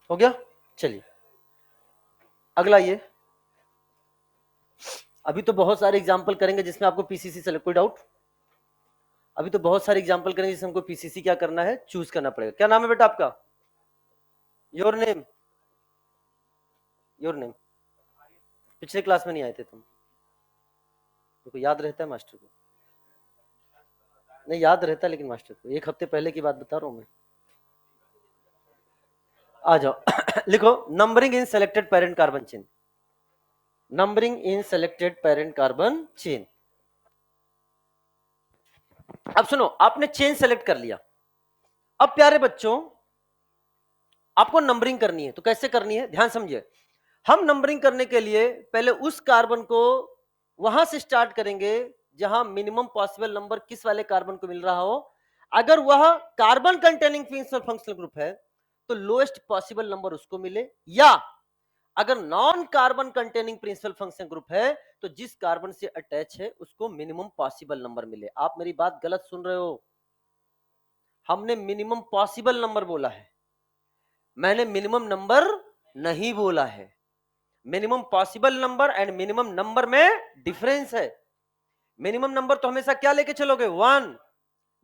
हो गया। चलिए अगला ये, अभी तो बहुत सारे एग्जाम्पल करेंगे जिसमें आपको पीसीसी सेलेक्ट, कोई डाउट? अभी तो बहुत सारे एग्जाम्पल करेंगे जिसमें हमको पीसीसी क्या करना है, चूज करना पड़ेगा। क्या नाम है बेटा आपका? Your name, your name. पिछले क्लास में नहीं आए थे तुम, तो याद रहता है मास्टर को? नहीं याद रहता, लेकिन मास्टर को 1 हफ्ते पहले की बात बता रहा हूं मैं। आ जाओ लिखो, नंबरिंग इन selected parent carbon chain, numbering इन सेलेक्टेड पेरेंट कार्बन चेन। अब सुनो, आपने चेन सेलेक्ट कर लिया। अब प्यारे बच्चों, आपको नंबरिंग करनी है, तो कैसे करनी है ध्यान समझिए। हम नंबरिंग करने के लिए पहले उस कार्बन को वहां से स्टार्ट करेंगे जहां मिनिमम पॉसिबल नंबर किस वाले कार्बन को मिल रहा हो। अगर वह कार्बन कंटेनिंग फंक्शनल ग्रुप है तो लोएस्ट पॉसिबल नंबर उसको मिले, या अगर non carbon containing principal function group है तो जिस कार्बन से अटैच है उसको मिनिमम पॉसिबल नंबर मिले। आप मेरी बात गलत सुन रहे हो, हमने मिनिमम पॉसिबल नंबर बोला है, मैंने मिनिमम नंबर नहीं बोला है। Minimum possible number and minimum number में डिफरेंस है। मिनिमम नंबर तो हमेशा क्या लेके चलोगे, 1।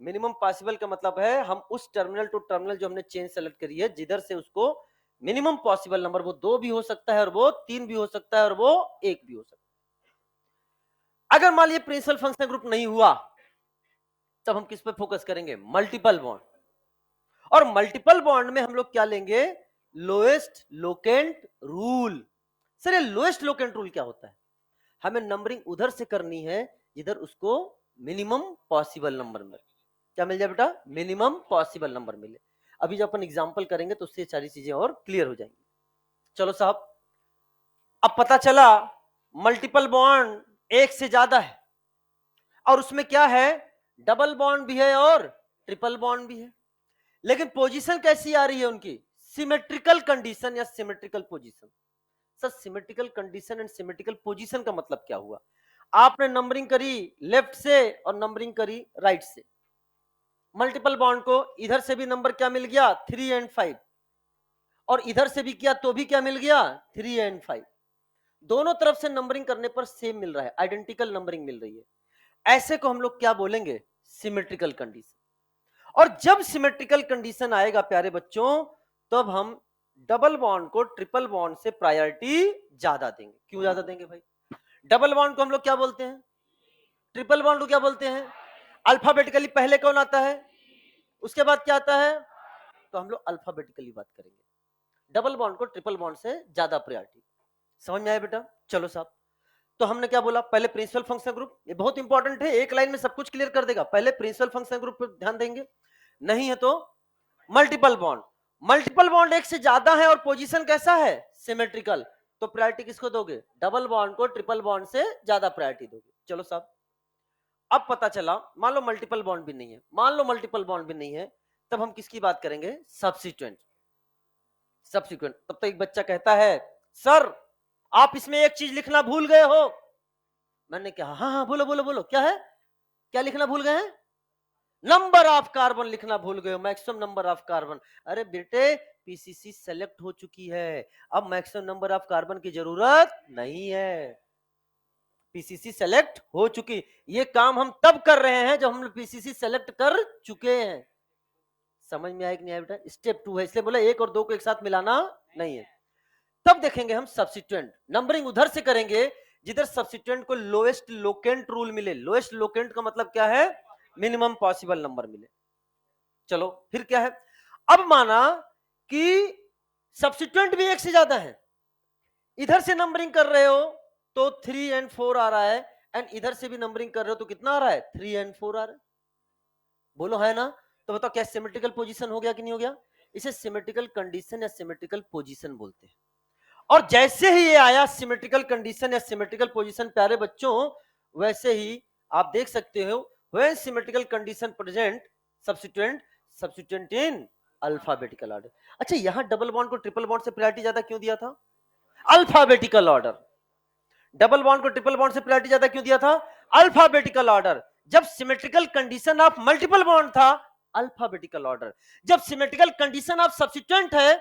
मिनिमम पॉसिबल का मतलब है हम उस टर्मिनल टू टर्मिनल जो हमने चेन सेलेक्ट करी है जिधर से उसको मिनिमम पॉसिबल नंबर, वो 2 भी हो सकता है और वो 3 भी हो सकता है और वो 1 भी हो सकता है। अगर मान लीजिए प्रिंसिपल फंक्शन ग्रुप नहीं हुआ तब हम किस पे फोकस करेंगे, मल्टीपल बॉन्ड। और मल्टीपल बॉन्ड में हम लोग क्या लेंगे, लोएस्ट लोकेंट रूल। सर ये लोएस्ट लोकेंट रूल क्या होता है, हमें नंबरिंग उधर से करनी है जिधर उसको मिनिमम पॉसिबल नंबर मिले। क्या मिल जाए बेटा, मिनिमम पॉसिबल नंबर मिले। अभी जब अपन एग्जांपल करेंगे तो उससे सारी चीजें और क्लियर हो जाएंगी। चलो साहब, अब पता चला मल्टीपल बॉन्ड एक से ज्यादा है और उसमें क्या है, डबल बॉन्ड भी है और ट्रिपल बॉन्ड भी है, लेकिन पोजीशन कैसी आ रही है उनकी, सिमेट्रिकल कंडीशन या symmetrical position. Sir symmetrical condition and symmetrical position का मतलब क्या हुआ, आपने नंबरिंग करी लेफ्ट से और नंबरिंग करी राइट से, मल्टीपल बॉन्ड को इधर से भी नंबर क्या मिल गया 3 एंड 5 और इधर से भी किया तो भी क्या मिल गया 3 एंड 5, दोनों तरफ से नंबरिंग करने पर सेम मिल रहा है, आइडेंटिकल नंबरिंग मिल रही है, ऐसे को हम लोग क्या बोलेंगे, सिमेट्रिकल कंडीशन। और जब सिमेट्रिकल कंडीशन आएगा प्यारे बच्चों तब हम डबल बॉन्ड को ट्रिपल बॉन्ड से प्रायोरिटी ज्यादा देंगे। क्यों ज्यादा देंगे भाई, डबल बॉन्ड को हम लोग क्या बोलते हैं, ट्रिपल बॉन्ड को क्या बोलते हैं, अल्फाबेटिकली पहले कौन आता है उसके बाद क्या आता है, तो हम लोग अल्फाबेटिकली बात करेंगे, डबल बॉन्ड को ट्रिपल बॉन्ड से ज्यादा प्रायोरिटी। समझ में आया बेटा, चलो साहब, तो हमने क्या बोला, पहले प्रिंसिपल फंक्शन ग्रुप, ये बहुत इंपॉर्टेंट है, एक लाइन में सब कुछ क्लियर कर देगा, पहले प्रिंसिपल फंक्शन ग्रुप पर ध्यान देंगे, नहीं है तो मल्टीपल बॉन्ड। मल्टीपल बॉन्ड एक से ज्यादा है और पोजीशन कैसा है, सिमेट्रिकल, तो प्रायोरिटी किसको दोगे, डबल बॉन्ड को ट्रिपल बॉन्ड से ज्यादा प्रायोरिटी दोगे। चलो साहब, अब पता चला मान लो मल्टीपल बॉन्ड भी नहीं है, मान लो मल्टीपल बॉन्ड भी नहीं है, तब हम किसकी बात करेंगे, सब्स्टिट्यूएंट। सब्स्टिट्यूएंट, तब तो एक बच्चा कहता है सर आप इसमें एक चीज लिखना भूल गए हो, मैंने कहा हाँ हाँ बोलो बोलो बोलो, क्या है, क्या लिखना भूल गए हैं, नंबर ऑफ कार्बन लिखना भूल गए हो, मैक्सिमम नंबर ऑफ कार्बन। अरे बेटे पीसीसी सेलेक्ट हो चुकी है, अब मैक्सिमम नंबर ऑफ कार्बन की जरूरत नहीं है, पीसीसी सेलेक्ट हो चुकी, ये काम हम तब कर रहे हैं जब हम पीसीसी सेलेक्ट कर चुके हैं। समझ में आया कि नहीं आया बेटा, स्टेप 2 है, इसलिए बोला 1 और 2 को एक साथ मिलाना नहीं है। तब देखेंगे हम सब्स्टिट्यूएंट, नंबरिंग उधर से करेंगे जिधर सब्स्टिट्यूएंट को लोएस्ट लोकेंट रूल मिले। लोएस्ट लोकेंट का मतलब क्या है, मिनिमम पॉसिबल नंबर मिले। चलो फिर क्या है, अब माना कि सब्स्टिट्यूएंट भी एक से ज्यादा है, इधर से नंबरिंग कर रहे हो तो 3 एंड 4 आ रहा है, एंड इधर से भी नंबरिंग कर रहे हो तो कितना आ रहा है, 3 एंड 4 आ रहा है, बोलो है ना, तो बताओ क्या सिमेट्रिकल पोजीशन हो गया कि नहीं हो गया, इसे सिमेट्रिकल कंडीशन या सिमेट्रिकल पोजीशन बोलते हैं। और जैसे ही ये आया सिमेट्रिकल कंडीशन या सिमेट्रिकल पोजीशन प्यारे बच्चों, वैसे ही आप देख सकते हो when symmetrical condition present substituent substituent in alphabetical order. अच्छा यहां डबल बॉन्ड को ट्रिपल बॉन्ड से प्रायोरिटी ज्यादा क्यों दिया था, अल्फाबेटिकल ऑर्डर, डबल बॉन्ड को ट्रिपल बॉन्ड से प्रायोरिटी ज्यादा क्यों दिया था, अल्फाबेटिकल ऑर्डर। जब symmetrical condition of multiple bond था अल्फाबेटिकल ऑर्डर, जब सिमेट्रिकल कंडीशन ऑफ सब्स्टिट्यूएंट है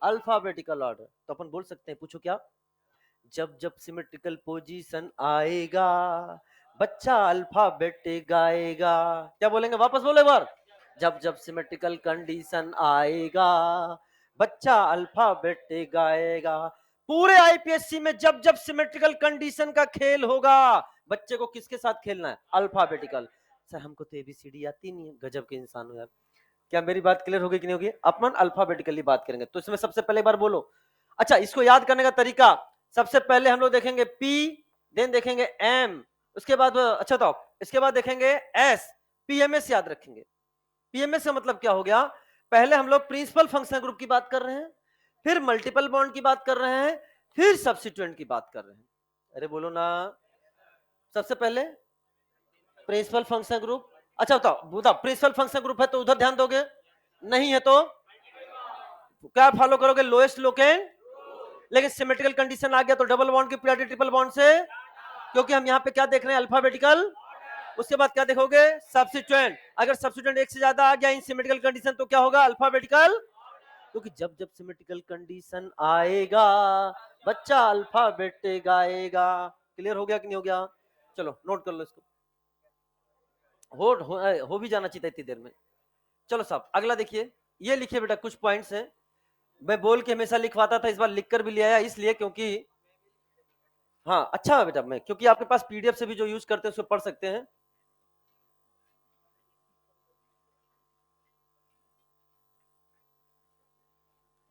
अल्फाबेटिकल ऑर्डर। तो अपन बोल सकते हैं, पूछो क्या, जब जब सिमेट्रिकल पोजीशन आएगा बच्चा अल्फाबेट गाएगा। क्या बोलेंगे, वापस बोले बार, जब जब सिमेट्रिकल कंडीशन आएगा बच्चा अल्फाबेट गाएगा। पूरे आईपीएससी में जब जब सिमेट्रिकल कंडीशन का खेल होगा बच्चे को किसके साथ खेलना है, अल्फाबेटिकल। सर हमको तो एबीसीडी आती नहीं है, गजब के इंसान हो यार। क्या मेरी बात क्लियर होगी कि नहीं होगी, अपन अल्फाबेटिकली बात करेंगे तो इसमें सबसे पहले बार बोलो। अच्छा इसको याद करने का तरीका, सबसे पहले हम लोग देखेंगे पी, देन देखेंगे एम, उसके बाद अच्छा तो इसके बाद देखेंगे एस, पीएमएस याद रखेंगे। पीएमएस का मतलब क्या हो गया, पहले हम लोग प्रिंसिपल फंक्शनल ग्रुप की बात कर रहे हैं, फिर मल्टीपल बॉन्ड की बात कर रहे हैं, फिर सब्स्टिट्यूएंट की बात कर रहे हैं। अरे बोलो ना, सबसे पहले प्रिंसिपल फंक्शनल ग्रुप। अच्छा बताओ बताओ, प्रिंसिपल फंक्शनल ग्रुप है तो उधर ध्यान दोगे, नहीं है तो क्या फॉलो करोगे? लोएस्ट लोकेन। लेकिन सिमेट्रिकल कंडीशन आ गया तो डबल बॉन्ड की प्रायोरिटी ट्रिपल बॉन्ड से, क्योंकि हम यहाँ पे क्या देख रहे हैं? अल्फाबेटिकल। उसके बाद क्या देखोगे? सब्स्टिट्यूएंट। अगर सब्स्टिट्यूएंट एक से ज्यादा आ गया इन सिमेट्रिकल कंडीशन तो क्या होगा? अल्फाबेटिकल। क्योंकि जब जब सिमेट्रिकल कंडीशन आएगा बच्चा अल्फाबेट गाएगा। क्लियर हो गया कि नहीं हो गया? चलो नोट कर लो इसको, हो भी जाना चाहिए इतनी देर में। चलो साहब अगला देखिए, ये लिखिए बेटा, कुछ पॉइंट्स हैं। मैं बोल के हमेशा लिखवाता था, इस बार लिख कर भी ले आया, इसलिए क्योंकि हाँ अच्छा है बेटा, मैं क्योंकि आपके पास पीडीएफ से भी जो यूज करते हैं उसको पढ़ सकते हैं।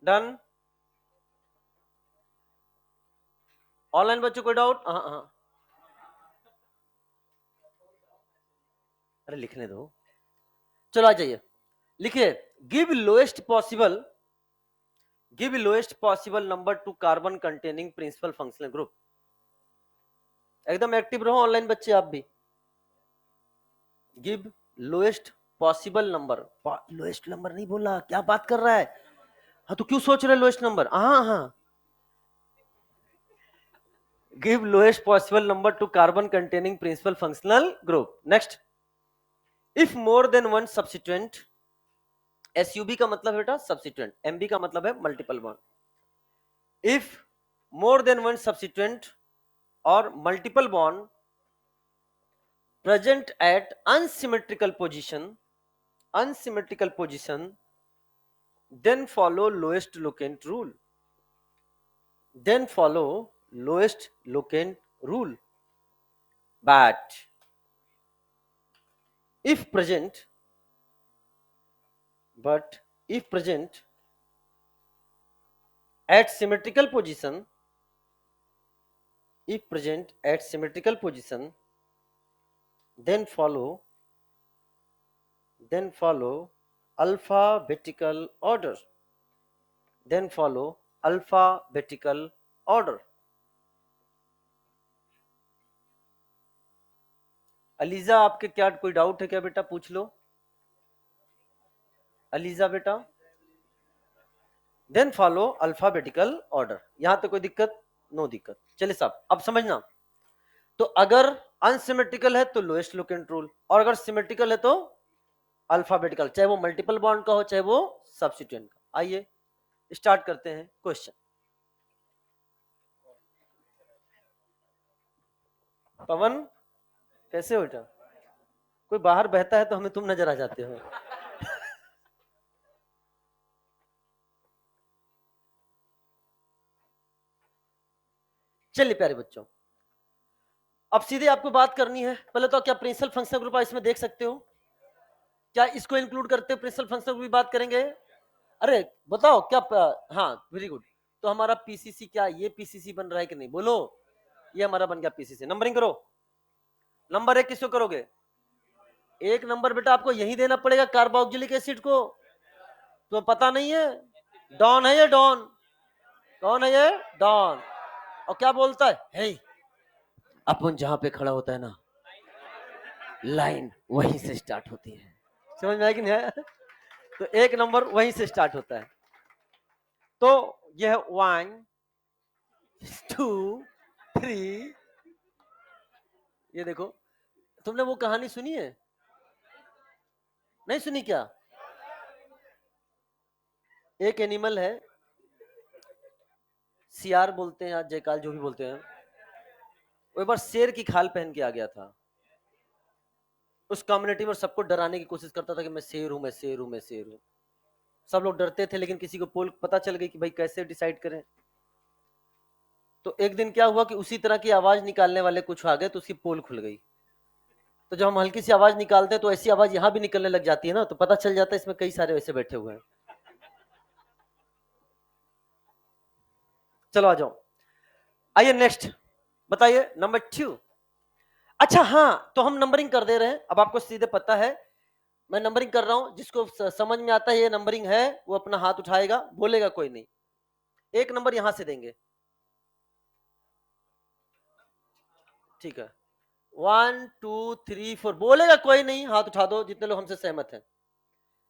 डन। ऑनलाइन बच्चों कोई डाउट? हाँ हाँ, अरे लिखने दो। चलो आ जाइए, लिखिए give lowest possible number to carbon containing principal functional group. एकदम एक्टिव रहो ऑनलाइन बच्चे आप भी। Give lowest possible number, lowest number नहीं बोला, क्या बात कर रहा है? हाँ तो क्यों सोच रहे लोएस्ट नंबर? हाँ हाँ, give lowest possible number to carbon containing principal functional group. Next, if more than one substituent, SUB का मतलब बेटा सब्स्टिट्यूएंट, एमबी का मतलब है multiple bond. If more than one substituent और multiple bond present at unsymmetrical position, then follow lowest locant rule. But if present at symmetrical position, then follow alphabetical order. Aliza आपके क्या कोई डाउट है क्या बेटा? पूछ लो अलीजा बेटा। Then follow alphabetical order. यहां तो कोई दिक्कत? नो दिक्कत। चलिए साहब अब समझना, तो अगर अनसिमेट्रिकल है तो लोएस्ट लोकेंट रूल, और अगर सिमेट्रिकल है तो अल्फाबेटिकल, चाहे वो मल्टीपल बॉन्ड का हो चाहे वो सब्स्टिट्यूएंट का। आइए स्टार्ट करते हैं क्वेश्चन। पवन कैसे हो बेटा? कोई बाहर बहता है तो हमें तुम नजर आ जाते हो। चलिए प्यारे बच्चों, अब सीधे आपको बात करनी है। पहले तो क्या प्रिंसिपल फंक्शनल ग्रुप आप इसमें देख सकते हो? क्या इसको इंक्लूड करते हो? प्रिंसिपल फंक्शनल ग्रुप की बात करेंगे। अरे बताओ क्या हाँ वेरी गुड। तो हमारा पीसीसी, क्या ये पीसीसी बन रहा है कि नहीं? बोलो, ये हमारा बन गया पीसीसी। नंबरिंग करो। नंबर एक किसको करोगे? एक नंबर बेटा आपको यही देना पड़ेगा कार्बोक्सिलिक एसिड को। तो पता नहीं है? डॉन है ये, डॉन। कौन है ये? डॉन। और क्या बोलता है? हे, अपन जहां पे खड़ा होता है ना, लाइन वहीं से स्टार्ट होती है। समझ में आया कि नहीं आया? तो एक नंबर वहीं से स्टार्ट होता है। तो यह 1 2 3, ये देखो, तुमने वो कहानी सुनी है? नहीं सुनी क्या? एक एनिमल है, सियार बोलते हैं या जयकाल जो भी बोलते हैं, वो एक बार शेर की खाल पहन के आ गया था उस कम्युनिटी में, सबको डराने की कोशिश करता था कि मैं शेर हूं, मैं शेर हूं, मैं शेर हूं। सब लोग डरते थे, लेकिन किसी को पोल पता चल गई कि भाई कैसे डिसाइड करें। तो एक दिन क्या हुआ कि उसी तरह की आवाज निकालने वाले कुछ आ गए, तो उसकी पोल खुल गई। तो जब हम हल्की सी आवाज निकालते हैं तो ऐसी आवाज यहां भी निकलने लग जाती है ना, तो पता चल जाता है इसमें कई सारे वैसे बैठे हुए हैं। चलो आ जाओ, आइए नेक्स्ट बताइए नंबर 2। अच्छा हाँ, तो हम नंबरिंग कर दे रहे हैं, अब आपको सीधे पता है मैं नंबरिंग कर रहा हूं, जिसको समझ में आता है ये नंबरिंग है वो अपना हाथ उठाएगा, बोलेगा कोई नहीं। एक नंबर यहां से देंगे, ठीक है, 1 2 3 4, बोलेगा कोई नहीं, हाथ उठा दो जितने लोग हमसे सहमत हैं।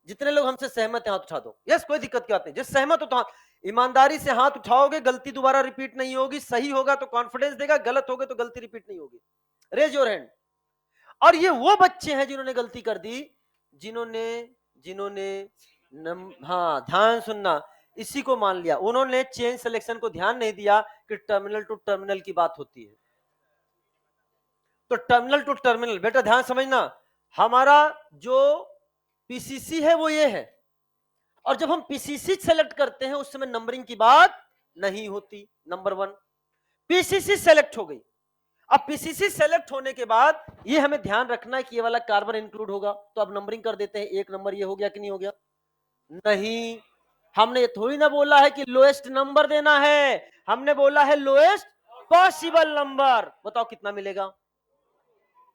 जितने लोग हमसे सहमत हैं हाथ उठा दो। यस, कोई दिक्कत की बात नहीं, जिस सहमत हो तो ईमानदारी से हाथ उठाओगे, गलती दोबारा रिपीट नहीं होगी, सही होगा तो कॉन्फिडेंस देगा, गलत होगा तो गलती रिपीट नहीं होगी। Raise your hand. और ये वो बच्चे हैं जिन्होंने गलती कर दी, जिन्होंने जिन्होंने हाँ, ध्यान सुनना, इसी को मान लिया, उन्होंने चेंज सिलेक्शन को ध्यान नहीं दिया कि टर्मिनल टू टर्मिनल की बात होती है। तो टर्मिनल टू टर्मिनल, बेटा ध्यान समझना, हमारा जो पीसीसी है वो ये है, और जब हम पीसीसी सेलेक्ट करते हैं उस समय नंबरिंग की बात नहीं होती। नंबर 1 पीसीसी सेलेक्ट हो गई। अब पीसीसी सेलेक्ट होने के बाद ये हमें ध्यान रखना है कि ये वाला कार्बन इंक्लूड होगा, तो अब नंबरिंग कर देते हैं। एक नंबर ये हो गया कि नहीं हो गया? नहीं, हमने ये थोड़ी ना बोला है कि लोएस्ट नंबर देना है, हमने बोला है लोएस्ट पॉसिबल नंबर। बताओ कितना मिलेगा?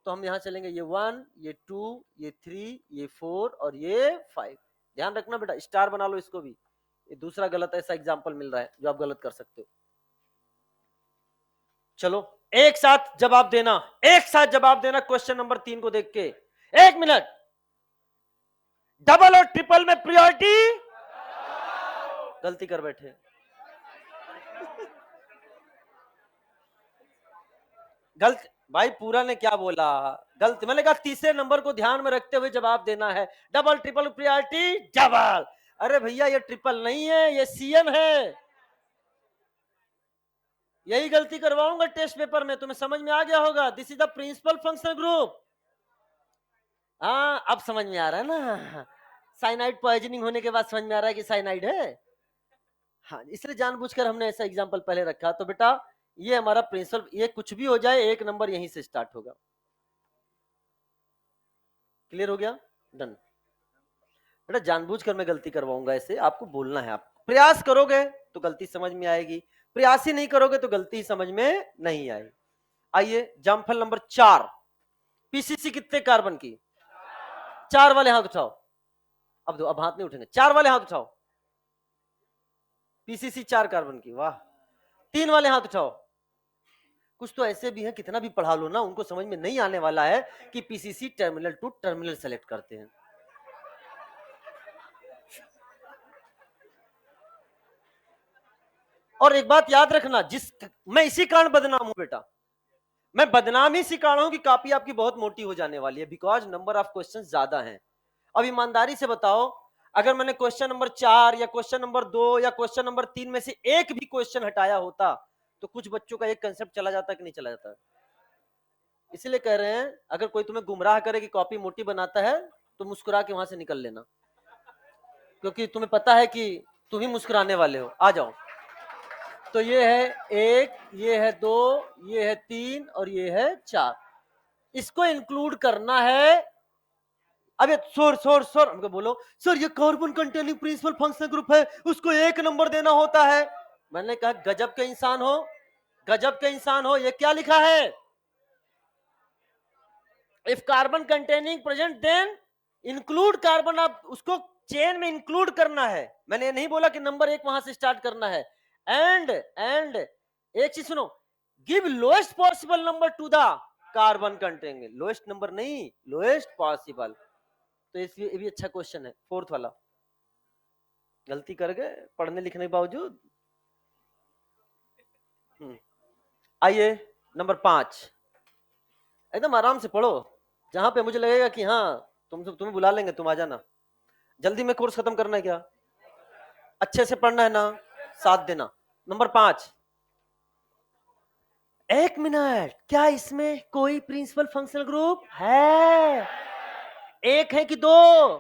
तो हम यहां चलेंगे, ये 1, ये 2, ये 3, ये 4 और ये 5। ध्यान रखना बेटा, स्टार बना लो इसको भी। ये दूसरा गलत ऐसा एग्जाम्पल मिल रहा है जो आप गलत कर सकते हो। चलो एक साथ जवाब देना, एक साथ जवाब देना क्वेश्चन नंबर 3 को देख के। 1 मिनट। डबल और ट्रिपल में प्रायोरिटी? गलती कर बैठे। गलत भाई, पूरा ने क्या बोला? गलत। मैंने कहा तीसरे नंबर को ध्यान में रखते हुए जवाब देना है। Double triple priority double. अरे भैया ये ट्रिपल नहीं है, ये सीएन है। यही गलती करवाऊंगा टेस्ट पेपर में, तुम्हें समझ में आ गया होगा। This is the principal functional group. हाँ, अब समझ में आ रहा है ना, साइनाइड पॉइजनिंग होने के बाद समझ में आ रहा है कि साइनाइड है। हाँ, इसलिए जानबूझकर हमने ऐसा एग्जांपल पहले रखा। तो बेटा ये हमारा प्रिंसिपल, ये कुछ भी हो जाए एक नंबर यहीं से स्टार्ट होगा। क्लियर हो गया? डन। बेटा जानबूझकर मैं गलती करवाऊंगा ऐसे, आपको बोलना है। आप प्रयास करोगे तो गलती समझ में आएगी, प्रयास ही नहीं करोगे तो गलती समझ में नहीं आएगी। आइए एग्जाम्पल नंबर 4। पीसीसी कितने कार्बन की? 4 वाले हाथ उठाओ। अब हाथ नहीं उठेंगे, 4 वाले हाथ उठाओ। पीसीसी 4 कार्बन की, वाह। 3 वाले हाथ उठाओ। कुछ तो ऐसे भी हैं, कितना भी पढ़ा लो ना, उनको समझ में नहीं आने वाला है कि PCC terminal to terminal select करते हैं। और एक बात याद रखना, मैं इसी कारण बदनाम हूं बेटा, मैं बदनाम ही इसी कारण हूं कि कॉपी आपकी बहुत मोटी हो जाने वाली है, बिकॉज नंबर ऑफ क्वेश्चन ज्यादा हैं। अब ईमानदारी से बताओ, अगर मैंने क्वेश्चन नंबर 4 या क्वेश्चन नंबर 2 या क्वेश्चन नंबर 3 में से एक भी क्वेश्चन हटाया होता तो कुछ बच्चों का एक कंसेप्ट चला जाता कि नहीं चला जाता? इसलिए कह रहे हैं, अगर कोई तुम्हें गुमराह करे कि कॉपी मोटी बनाता है तो मुस्कुरा के वहां से निकल लेना, क्योंकि तुम्हें पता है कि तुम ही मुस्कुराने वाले हो। आ जाओ। तो ये है 1, ये है 2, ये है 3 और ये है 4। इसको इंक्लूड करना है। अबे सर हमको बोलो, सर ये carbon containing principal functional group है, उसको 1 नंबर देना होता है। मैंने कहा गजब के इंसान हो, गजब के इंसान हो। ये क्या लिखा है? If carbon containing present then include carbon. आप उसको चेन में इंक्लूड करना है। मैंने ये नहीं बोला कि नंबर 1 वहां से स्टार्ट करना है। एंड एक चीज सुनो, give lowest possible number to the carbon containing. Lowest number नहीं, लोएस्ट पॉसिबल। तो ये भी अच्छा क्वेश्चन है। 4th वाला गलती कर गए पढ़ने लिखने के बावजूद। आइए नंबर 5, एकदम आराम से पढ़ो, जहां पे मुझे लगेगा कि हाँ तुम्हें बुला लेंगे, तुम आ जाना। जल्दी में कोर्स खत्म करना है क्या? अच्छे से पढ़ना है ना, साथ देना। नंबर 5। 1 मिनट, क्या इसमें कोई प्रिंसिपल फंक्शनल ग्रुप है? एक है कि 2?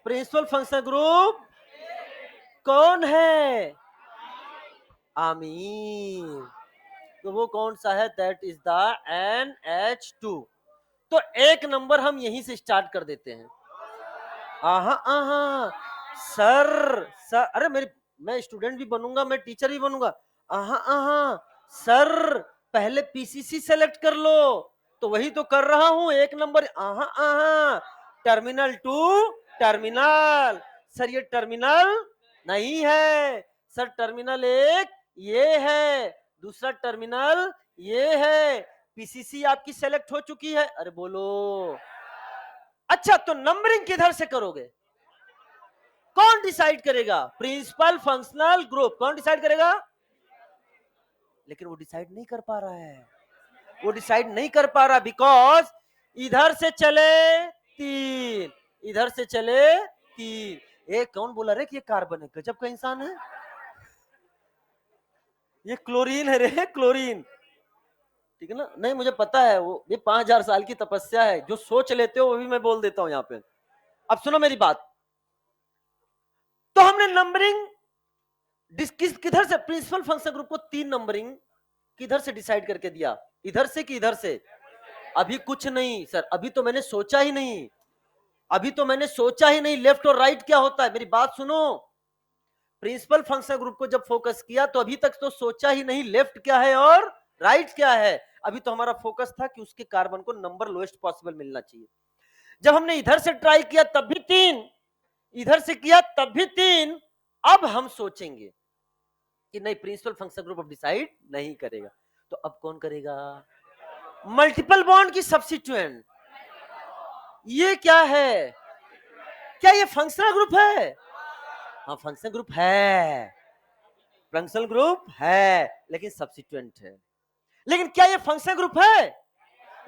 प्रिंसिपल फंक्शनल ग्रुप कौन है? आमीन। तो वो कौन सा है? That is the NH2। तो 1 नंबर हम यहीं से स्टार्ट कर देते हैं। आहा आहा सर, अरे मैं स्टूडेंट भी बनूंगा, मैं टीचर भी बनूंगा। आहा आहा सर, पहले पीसीसी सेलेक्ट कर लो तो वही तो कर रहा हूं, एक नंबर। आहा आहा, टर्मिनल टू टर्मिनल। सर ये टर्मिनल नहीं है सर, टर्मिनल एक ये है, दूसरा टर्मिनल ये है। पीसीसी आपकी सेलेक्ट हो चुकी है, अरे बोलो। अच्छा, तो नंबरिंग किधर से करोगे? कौन डिसाइड करेगा? Principal functional group. कौन डिसाइड करेगा? लेकिन वो डिसाइड नहीं कर पा रहा है, वो डिसाइड नहीं कर पा रहा, बिकॉज इधर से चले तीन, इधर से चले तीन। ये कौन बोला रे कि ये कार्बन है? गजब का इंसान है ये। क्लोरीन है रे, क्लोरीन। ठीक है ना? नहीं मुझे पता है, वो ये 5000 साल की तपस्या है, जो सोच लेते हो वो भी मैं बोल देता हूं यहाँ पे। अब सुनो मेरी बात। तो हमने नंबरिंग किधर से, प्रिंसिपल फंक्शन ग्रुप को तीन नंबरिंग किधर से डिसाइड करके दिया? इधर से कि इधर से? अभी कुछ नहीं सर, अभी तो मैंने सोचा ही नहीं, अभी तो मैंने सोचा ही नहीं लेफ्ट और राइट क्या होता है। मेरी बात सुनो, प्रिंसिपल फंक्शन ग्रुप को जब फोकस किया तो अभी तक तो सोचा ही नहीं लेफ्ट क्या है और राइट क्या है। अभी तो हमारा फोकस था कि उसके कार्बन को नंबर लोएस्ट पॉसिबल मिलना चाहिए। जब हमने इधर से ट्राई किया तब भी तीन, इधर से किया तब भी तीन। अब हम सोचेंगे कि नहीं, प्रिंसिपल फंक्शन ग्रुप अब डिसाइड नहीं करेगा, तो अब कौन करेगा? मल्टीपल बॉन्ड की सब्स्टिट्यूएंट। ये क्या है? क्या ये फंक्शनल ग्रुप है? हाँ फंक्शनल ग्रुप है, फंक्शनल ग्रुप है, लेकिन सब्स्टिट्यूएंट है। लेकिन क्या ये फंक्शनल ग्रुप है?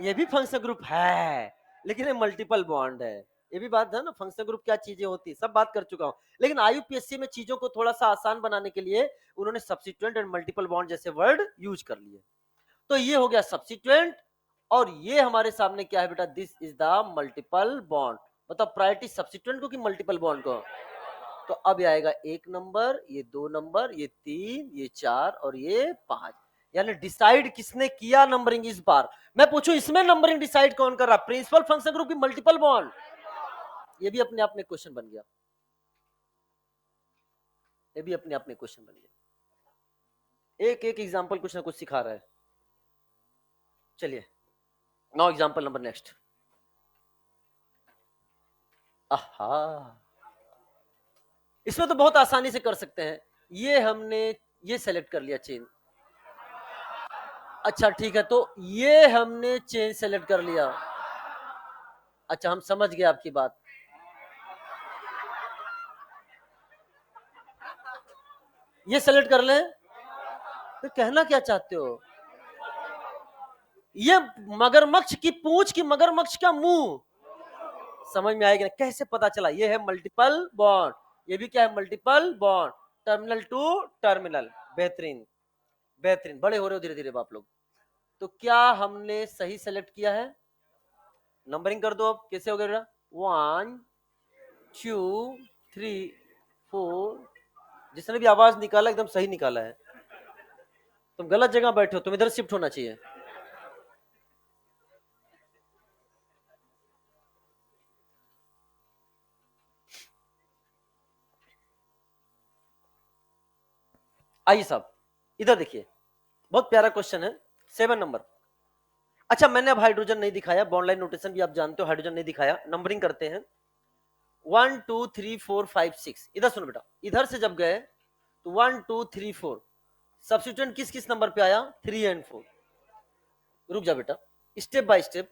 ये भी फंक्शनल ग्रुप है, लेकिन ये मल्टीपल बॉन्ड है। ये भी बात है ना, फंक्शनल ग्रुप क्या चीजें होती है सब बात कर चुका हूं। लेकिन आईयूपीएससी में चीजों को थोड़ा सा आसान बनाने के लिए उन्होंने सब्स्टिट्यूएंट एंड मल्टीपल बॉन्ड जैसे वर्ड यूज कर लिए। तो ये हो गया सब्स्टिट्यूएंट, और ये हमारे सामने क्या है बेटा? This is the multiple bond. मतलब प्रायोरिटी सब्स्टिट्यूएंट को कि मल्टीपल बॉन्ड को? तो अब ये आएगा एक नंबर, ये दो नंबर, ये तीन, ये चार और ये पांच। यानी डिसाइड किसने किया नंबरिंग इस बार? मैं पूछूं इसमें नंबरिंग डिसाइड कौन कर रहा? प्रिंसिपल फंक्शन ग्रुप की मल्टीपल बॉन्ड? ये भी अपने आप में क्वेश्चन बन गया, ये भी अपने आप में क्वेश्चन बन गया। एक एक एग्जांपल कुछ ना कुछ सिखा रहा है। चलिए नाउ एग्जांपल नंबर नेक्स्ट। आहा, इसमें तो बहुत आसानी से कर सकते हैं। ये हमने ये सेलेक्ट कर लिया चेन। अच्छा ठीक है, तो ये हमने चेन सेलेक्ट कर लिया। अच्छा हम समझ गए आपकी बात। ये सेलेक्ट कर लें, तो कहना क्या चाहते हो? ये मगरमच्छ की पूंछ की मगरमच्छ का मुंह, समझ में आएगा? कैसे पता चला? ये है मल्टीपल बॉन्ड, ये भी क्या है? Multiple bond. Terminal to terminal. बेहतरीन बेहतरीन, बड़े हो रहे हो धीरे धीरे आप लोग। तो क्या हमने सही सेलेक्ट किया है? नंबरिंग कर दो अब, कैसे हो गया? 1 2 3 4। जिसने भी आवाज निकाला एकदम सही निकाला है। तुम गलत जगह बैठे हो, तुम इधर शिफ्ट होना चाहिए। आइए साहब इधर देखिए, बहुत प्यारा क्वेश्चन है, 7 नंबर। अच्छा मैंने अब हाइड्रोजन नहीं दिखाया, बॉन्ड लाइन नोटेशन भी आप जानते हो, हाइड्रोजन नहीं दिखाया। नंबरिंग करते हैं 1 2 3 4 5 6। इधर सुनो बेटा, इधर से जब गए तो 1 2 3 4, सब्स्टिट्यूएंट किस किस नंबर पे आया? 3 एंड 4। रुक जा बेटा, स्टेप बाय स्टेप।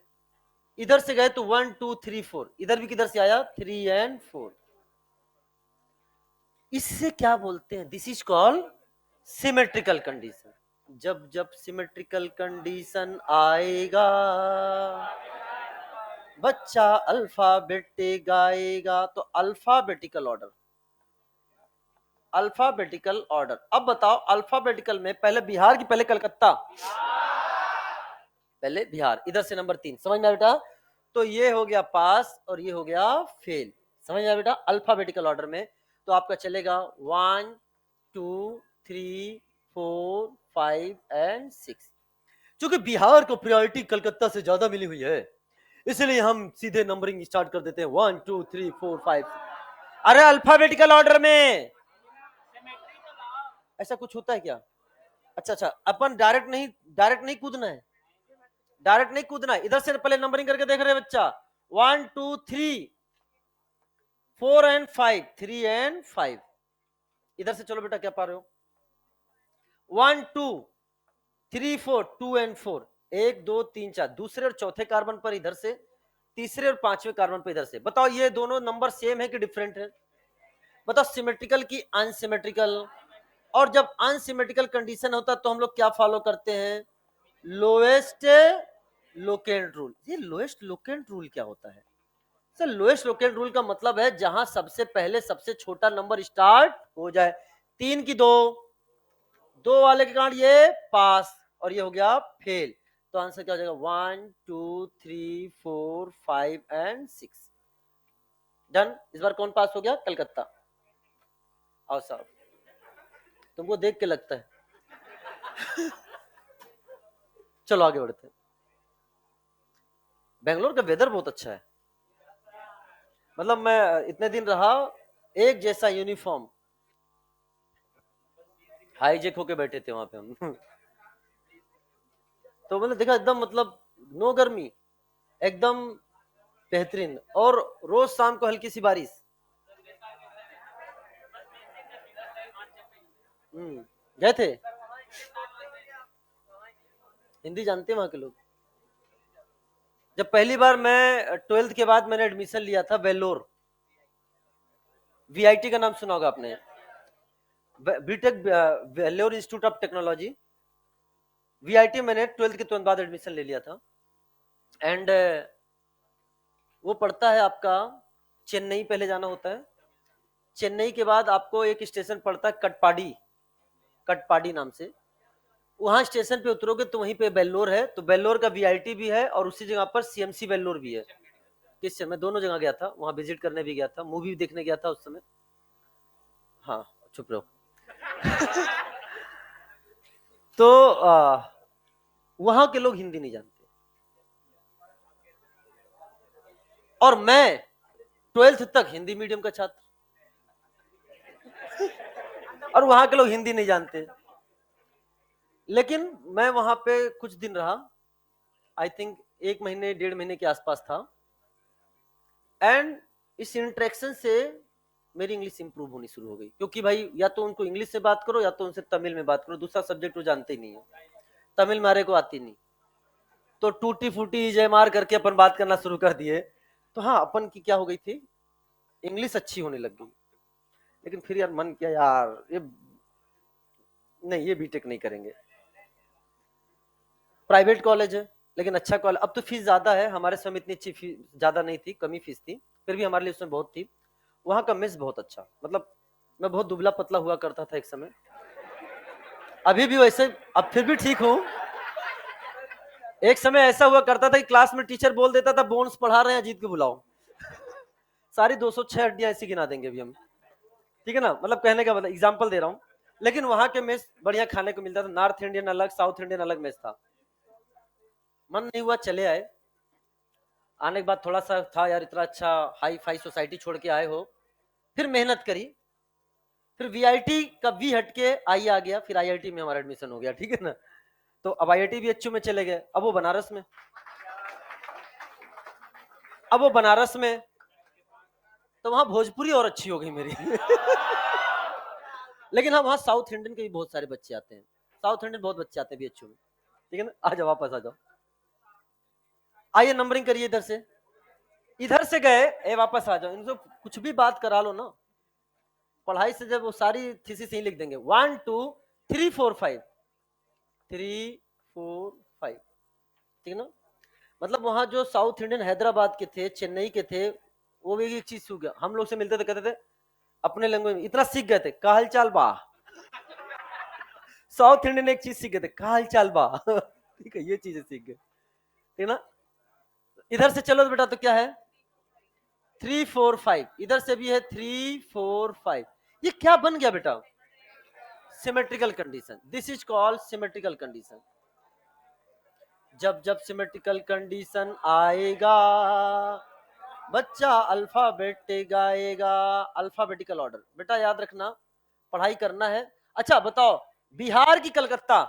इधर से गए तो 1 2 3 4, इधर भी किधर से आया? 3 एंड 4। इससे क्या बोलते हैं? This is called symmetrical condition. जब जब सिमेट्रिकल कंडीशन आएगा बच्चा अल्फाबेट गाएगा। तो अल्फाबेटिकल ऑर्डर, अल्फाबेटिकल ऑर्डर। अब बताओ अल्फाबेटिकल में पहले बिहार की पहले कलकत्ता? पहले बिहार। इधर से नंबर 3, समझ में आया बेटा? तो ये हो गया पास और ये हो गया फेल। समझ में आया बेटा? अल्फाबेटिकल ऑर्डर में तो आपका चलेगा 1 2 3 4 5 एंड 6। क्योंकि बिहार को प्रायोरिटी कलकत्ता से ज्यादा मिली हुई है, इसलिए हम सीधे नंबरिंग स्टार्ट कर देते हैं 1 2 3 4 5। अरे अल्फाबेटिकल ऑर्डर में ऐसा कुछ होता है क्या? अच्छा अच्छा, अपन डायरेक्ट नहीं कूदना है, डायरेक्ट नहीं कूदना, इधर से पहले नंबरिंग करके देख रहे बच्चा, 1 2 3 4 एंड 5, 3 एंड 5। इधर से चलो बेटा, क्या पा रहे हो, 1 2 3 4, 2 एंड 4, 1 2 3 4, दूसरे और चौथे कार्बन पर इधर से, तीसरे और पांचवें कार्बन पर इधर से। बताओ ये दोनों नंबर सेम है कि डिफरेंट है? बताओ सिमेट्रिकल की अनसिमेट्रिकल। और जब अनसिमेट्रिकल कंडीशन होता है तो हम लोग क्या फॉलो करते हैं? Lowest locant rule. ये लोएस्ट लोकेंट रूल क्या होता है सर? लोएस्ट लोकेंट रूल का मतलब है जहां सबसे पहले सबसे छोटा नंबर स्टार्ट हो जाए। 3 की 2, 2 वाले के कारण ये पास और ये हो गया फेल। तो आंसर क्या हो जाएगा? 1 2 3 4 5 एंड 6। डन। इस बार कौन पास हो गया? कलकत्ता। आओ साहब, तुमको देख के लगता है। चलो आगे बढ़ते हैं। बेंगलोर का वेदर बहुत अच्छा है। मतलब मैं इतने दिन रहा, एक जैसा यूनिफॉर्म, हाईजेक होके बैठे थे वहां पे हम। तो मैंने देखा एकदम मतलब नो गर्मी, एकदम बेहतरीन। और रोज शाम को हल्की सी बारिश। गए थे? हिंदी जानते हैं वहां के लोग? जब पहली बार मैं 12th के बाद मैंने एडमिशन लिया था वेल्लोर, वीआईटी का नाम सुना होगा आपने, BTech Vellore Institute of Technology, VIT. मैंने 12th के तुरंत बाद एडमिशन ले लिया था। एंड वो पड़ता है आपका चेन्नई, पहले जाना होता है। चेन्नई के बाद आपको एक स्टेशन पड़ता है कटपाडी, कटपाडी नाम से। वहां स्टेशन पे उतरोगे तो वहीं पे बेल्लोर है। तो बेल्लोर का वीआईटी भी है और उसी जगह पर सीएमसी बेल्लोर भी है। किस समय दोनों जगह गया था, वहां विजिट करने भी गया था, मूवी भी देखने गया था उस समय। हाँ, चुप रहो। तो वहां के लोग हिंदी नहीं जानते और मैं 12th तक हिंदी मीडियम का छात्र, और वहां के लोग हिंदी नहीं जानते। लेकिन मैं वहां पे कुछ दिन रहा, आई थिंक 1 महीने 1.5 महीने के आसपास था। एंड इस इंटरेक्शन से मेरी इंग्लिश इंप्रूव होनी शुरू हो गई, क्योंकि भाई या तो उनको इंग्लिश से बात करो या तो उनसे तमिल में बात करो, दूसरा सब्जेक्ट वो जानते ही नहीं है, तमिल मारे को आती नहीं। तो टूटी फूटी जय मार करके अपन बात करना शुरू कर दिए। तो हाँ, अपन की क्या हो गई थी, इंग्लिश अच्छी होने लग गई। लेकिन फिर यार मन किया, यार ये नहीं, ये बीटेक नहीं करेंगे। प्राइवेट कॉलेज है लेकिन अच्छा कॉलेज। अब तो फीस ज्यादा है, हमारे समय इतनी अच्छी फीस ज्यादा नहीं थी, कमी फीस थी, फिर भी हमारे लिए उसमें बहुत थी। वहां का मेस बहुत अच्छा, मतलब मैं बहुत दुबला पतला हुआ करता था एक समय, अभी भी वैसे, अब फिर भी ठीक हूँ। एक समय ऐसा हुआ करता था कि क्लास में टीचर बोल देता था बोन्स पढ़ा रहे हैं, अजीत को बुलाओ। सारी 206 हड्डियां ऐसी गिना देंगे अभी हम। ठीक है ना, मतलब कहने का मतलब एग्जाम्पल दे रहा हूँ। लेकिन वहां के मेस बढ़िया खाने को मिलता था, नॉर्थ इंडियन अलग, साउथ इंडियन अलग मेस था। मन नहीं हुआ, चले आए। आने के बाद थोड़ा सा था यार, इतना अच्छा हाई फाई सोसाइटी छोड़ के आए हो। फिर मेहनत करी, फिर वीआईटी का वी हट के आई आ गया, फिर आईआईटी में हमारा एडमिशन हो गया। ठीक है ना, तो अब आईआईटी भी एचयू में चले गए, अब वो बनारस में, अब वो बनारस में। तो वहां भोजपुरी और अच्छी हो गई मेरी। लेकिन हाँ, वहां साउथ इंडियन के भी बहुत सारे बच्चे आते हैं, साउथ इंडियन बहुत बच्चे आते हैं बीएचयू में। ठीक है ना, आ जाओ वापस आ जाओ। आइए नंबरिंग करिए इधर से, इधर से गए, ए वापस आ जाओ। इनसे कुछ भी बात करा लो ना, पढ़ाई से जब वो सारी थीसिस ही लिख देंगे, 1 2 3 4 5, 3 4 5। ठीक है ना, मतलब वहां जो साउथ इंडियन हैदराबाद के थे, चेन्नई के थे, वो भी एक चीज सीख गया। हम लोग से मिलते थे, कहते थे अपने लैंग्वेज में, इतना सीख गए थे, का हाल चाल बा। साउथ इंडियन एक चीज सीख गए थे, का हाल चाल बा। ठीक है, ये चीजें सीख गए। ठीक ना, इधर से चलो बेटा, तो क्या है 3 4 5, इधर से भी है 3 4 5। ये क्या बन गया बेटा? Symmetrical condition. This is called symmetrical condition. जब जब सिमेट्रिकल कंडीशन आएगा, बच्चा अल्फाबेट गाएगा। अल्फाबेटिकल ऑर्डर बेटा याद रखना, पढ़ाई करना है। अच्छा बताओ, बिहार की कलकत्ता,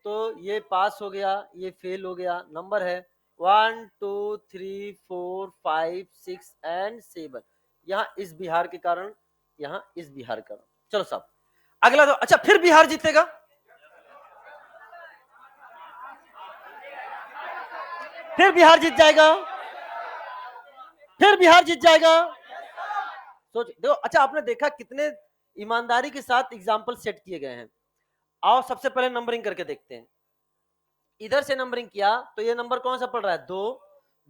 तो ये पास हो गया, ये फेल हो गया। नंबर है 1 2 3 4 5 6 एंड 7। यहाँ इस बिहार के कारण, यहाँ इस बिहार का। चलो साहब अगला दो। अच्छा फिर बिहार जीतेगा, फिर बिहार जीत जाएगा, फिर बिहार जीत जाएगा। सोच देखो। अच्छा आपने देखा कितने ईमानदारी के साथ एग्जाम्पल सेट किए गए हैं। आओ सबसे पहले नंबरिंग करके देखते हैं। इधर से नंबरिंग किया तो ये नंबर कौन सा पड़ रहा है? 2,